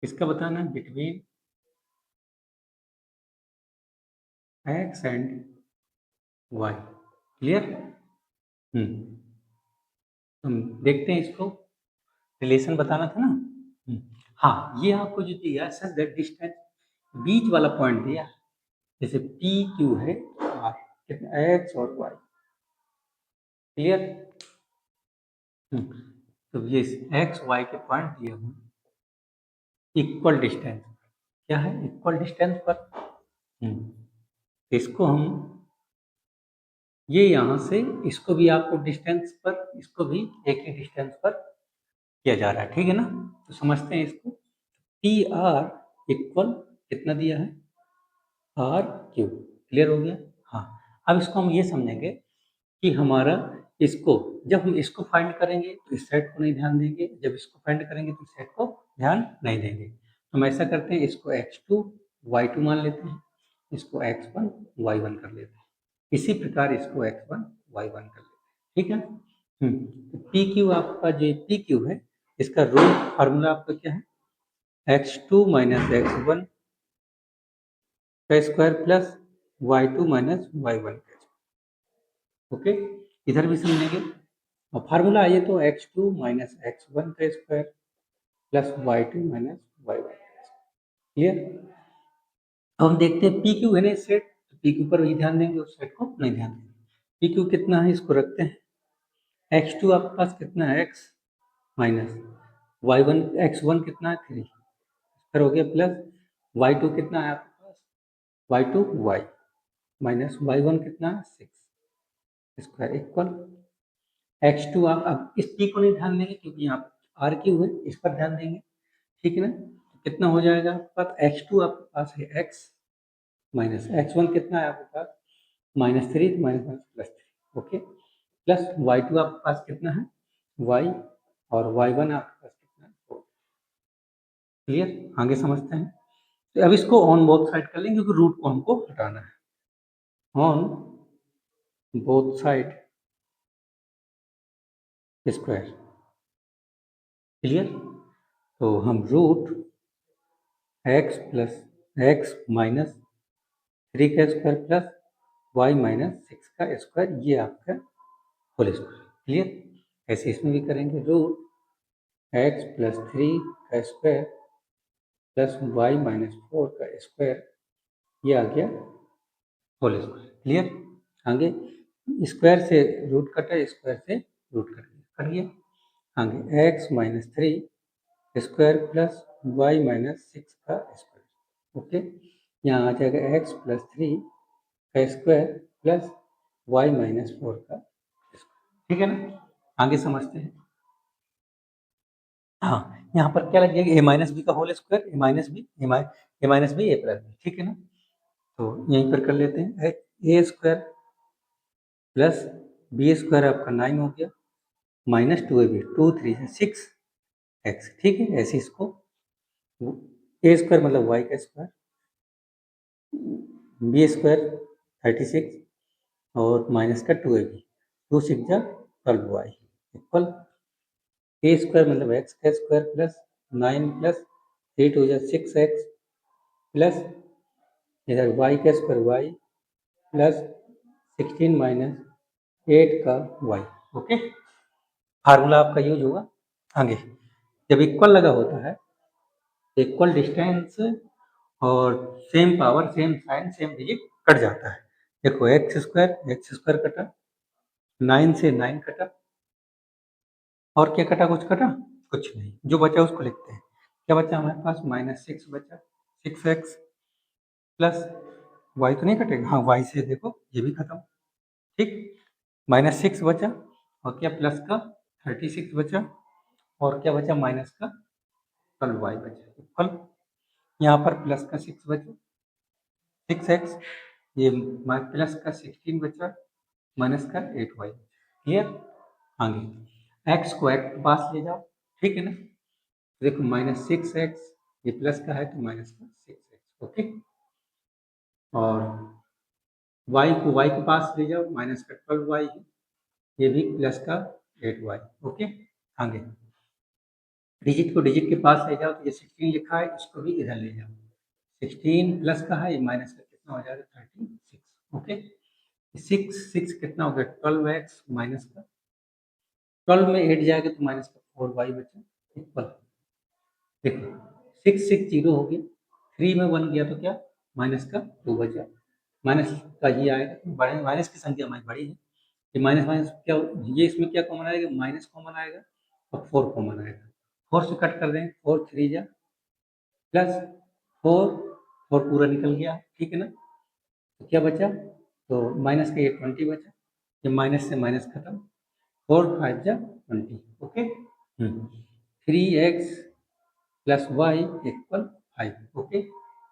इसका बताना है between X and Y. Clear, हम देखते हैं इसको रिलेशन बताना था ना। हाँ ये आपको जो दिया सच दैट डिस्टेंस बीच वाला पॉइंट दिया जैसे पी क्यू है आर कितना एक्स और वाई। क्लियर, तो ये एक्स वाई के पॉइंट दिए हुए इक्वल डिस्टेंस क्या है इक्वल डिस्टेंस पर। इसको हम ये यहाँ से इसको भी आपको डिस्टेंस पर इसको भी एक ही डिस्टेंस पर किया जा रहा है ठीक है ना। तो समझते हैं इसको पी आर इक्वल कितना दिया है आर क्यू। क्लियर हो गया। हाँ अब इसको हम ये समझेंगे कि हमारा इसको जब हम इसको फाइंड करेंगे तो इस साइड को नहीं ध्यान देंगे, जब इसको फाइंड करेंगे तो इस साइड को ध्यान नहीं देंगे। हम ऐसा करते हैं इसको x2 y2 मान लेते हैं, इसको x1 y1 कर लेते हैं, इसी प्रकार इसको x1 y1 कर लेते हैं ठीक है। तो पी क्यू आपका जो पी क्यू है इसका रूल फार्मूला आपका क्या है x2 माइनस x1 का square plus y2 minus y1 का स्क्वायर। ओके, इधर भी समझेंगे और फार्मूला आइए तो x2 माइनस x1 का square plus y2 minus y1। Clear, अब हम देखते हैं पी क्यू है ना सेट, तो पी क्यू पर भी ध्यान देंगे उस सेट को नहीं ध्यान देंगे। पी क्यू कितना है इसको रखते हैं x2 आपके पास कितना है x माइनस y1 x1 कितना है 3 फिर हो गया प्लस y2 कितना है आपके पास y2 y माइनस y1 कितना है 6 स्क्वायर इक्वल x2 आप अब इस p को नहीं ध्यान देंगे क्योंकि यहाँ आर क्यू है इस पर ध्यान देंगे ठीक है ना। तो कितना हो जाएगा आपके पास x2 आपके पास है x माइनस x1 कितना है आपके पास -3 माइनस +3 ओके प्लस y2 आपके पास कितना है y और y1 आपके पास कितना है 4। क्लियर, आगे समझते हैं। तो अब इसको ऑन बोथ साइड कर लेंगे क्योंकि रूट को हमको हटाना है on both side square. Clear, तो हम root x plus x minus 3 का स्क्वायर प्लस y माइनस 6 का स्क्वायर ये आपका होल स्क्वायर। क्लियर, ऐसे इसमें भी करेंगे रूट x प्लस 3 का स्क्वायर प्लस y माइनस 4 का स्क्वायर ये आ गया होल स्क्वायर। क्लियर, आगे स्क्वायर से रूट कटा स्क्वायर से रूट कट गया आगे x minus 3 square plus Y minus 6 का स्क्वायर। ओके, यहाँ आ जाएगा एक्स प्लस 3 का स्क्वायर प्लस वाई माइनस 4 का स्क्वायर। ठीक है ना, आगे समझते हैं। हाँ, यहाँ पर क्या लगेगा, ए माइनस बी का होल स्क्वायर, ए माइनस बी ए प्लस बी। ठीक है ना, तो यहीं पर कर लेते हैं। ए स्क्वायर प्लस बी स्क्वायर आपका 9 हो गया, माइनस 2ab, 2 3 6 एक्स। ठीक है, ऐसे इसको ए स्क्वायर मतलब वाई का स्क्वायर, बी स्क्वायर 36 और माइनस का 2ab, 2 6 जा 12y इक्वल ए स्क्वायर मतलब एक्स का स्क्वायर प्लस 9 प्लस 8 हो जाए 6x प्लस इधर वाई का स्क्वायर वाई प्लस 16 माइनस 8 का वाई। ओके, फार्मूला आपका यूज होगा आगे। जब इक्वल लगा होता है, इक्वल डिस्टेंस और same power same sign same digit कट जाता है। देखो एक्स स्क्वायर कटा, 9 से 9 कटा, और क्या कटा, कुछ कटा, कुछ नहीं। जो बचा उसको लिखते हैं। क्या बचा हमारे पास, माइनस 6 बचा, 6x प्लस वाई तो नहीं कटेगा, हाँ वाई से देखो ये भी खत्म। ठीक, माइनस 6 बचा और क्या प्लस का 36 बचा, और क्या बचा माइनस का 12y बचा इक्वल, यहाँ पर प्लस का 6 बचा 6x, ये प्लस का 16 बचा माइनस का 8y। क्लियर, आगे x को x के पास ले जाओ। ठीक है ना, देखो माइनस 6x, ये प्लस का है तो माइनस का 6x। ओके, और y को y के पास ले जाओ, माइनस का 12y है, ये भी प्लस का 8y। ओके, आगे डिजिट को डिजिट के पास ले जाओ, तो ये 16 लिखा है, इसको भी इधर ले जाओ। 16 प्लस का है, ये माइनस का कितना हो जाएगा 36। ओके, 6 कितना हो गया 12x माइनस का 12 में 8 जाएगा तो माइनस का 4y बचा इक्वल। देखो 6 0 हो गया, 3 में 1 गया तो क्या माइनस का 2 बचा, माइनस का ये आएगा तो बड़े माइनस की संख्या हमारी बड़ी है, ये माइनस माइनस क्या, ये इसमें क्या कॉमन आएगा, माइनस कॉमन आएगा और 4 कॉमन आएगा। 4 से कट कर दें, 4 3 जा प्लस 4, 4 पूरा निकल गया। ठीक है ना, तो क्या बचा, तो माइनस का ये 20 बचा, ये माइनस से माइनस खत्म, 4 5 जा 20। Okay, 3x plus Y equal 5। Okay,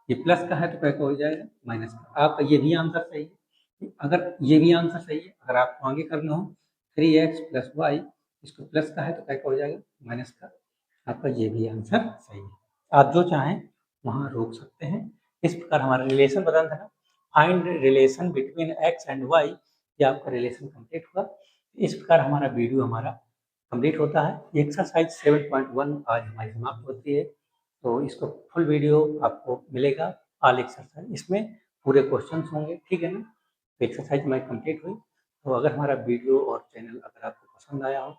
ये प्लस का है तो क्या हो जाएगा माइनस का। आपका ये भी आंसर सही है, अगर ये भी आंसर सही है, अगर आपको आगे करना हो 3x प्लस वाई, इसको प्लस का है तो क्या हो जाएगा माइनस का। आपका ये भी आंसर सही है, आप जो चाहें वहाँ रोक सकते हैं। इस प्रकार हमारा रिलेशन बताना था ना, find relation between X and Y, ये आपका रिलेशन कंप्लीट हुआ। इस प्रकार हमारा वीडियो हमारा कंप्लीट होता है। एक्सरसाइज 7.1 आज हमारी समाप्त होती है, तो इसको फुल वीडियो आपको मिलेगा, ऑल एक्सरसाइज, इसमें पूरे क्वेश्चंस होंगे। ठीक है ना, तो एक्सरसाइज हमारी कंप्लीट हुई। तो अगर हमारा वीडियो और चैनल अगर आपको पसंद आया हो,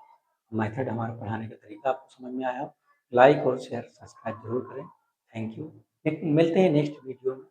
मेथड हमारा पढ़ाने का तरीका आपको समझ में आया हो, लाइक और शेयर सब्सक्राइब जरूर करें। थैंक यू, मिलते हैं नेक्स्ट वीडियो में।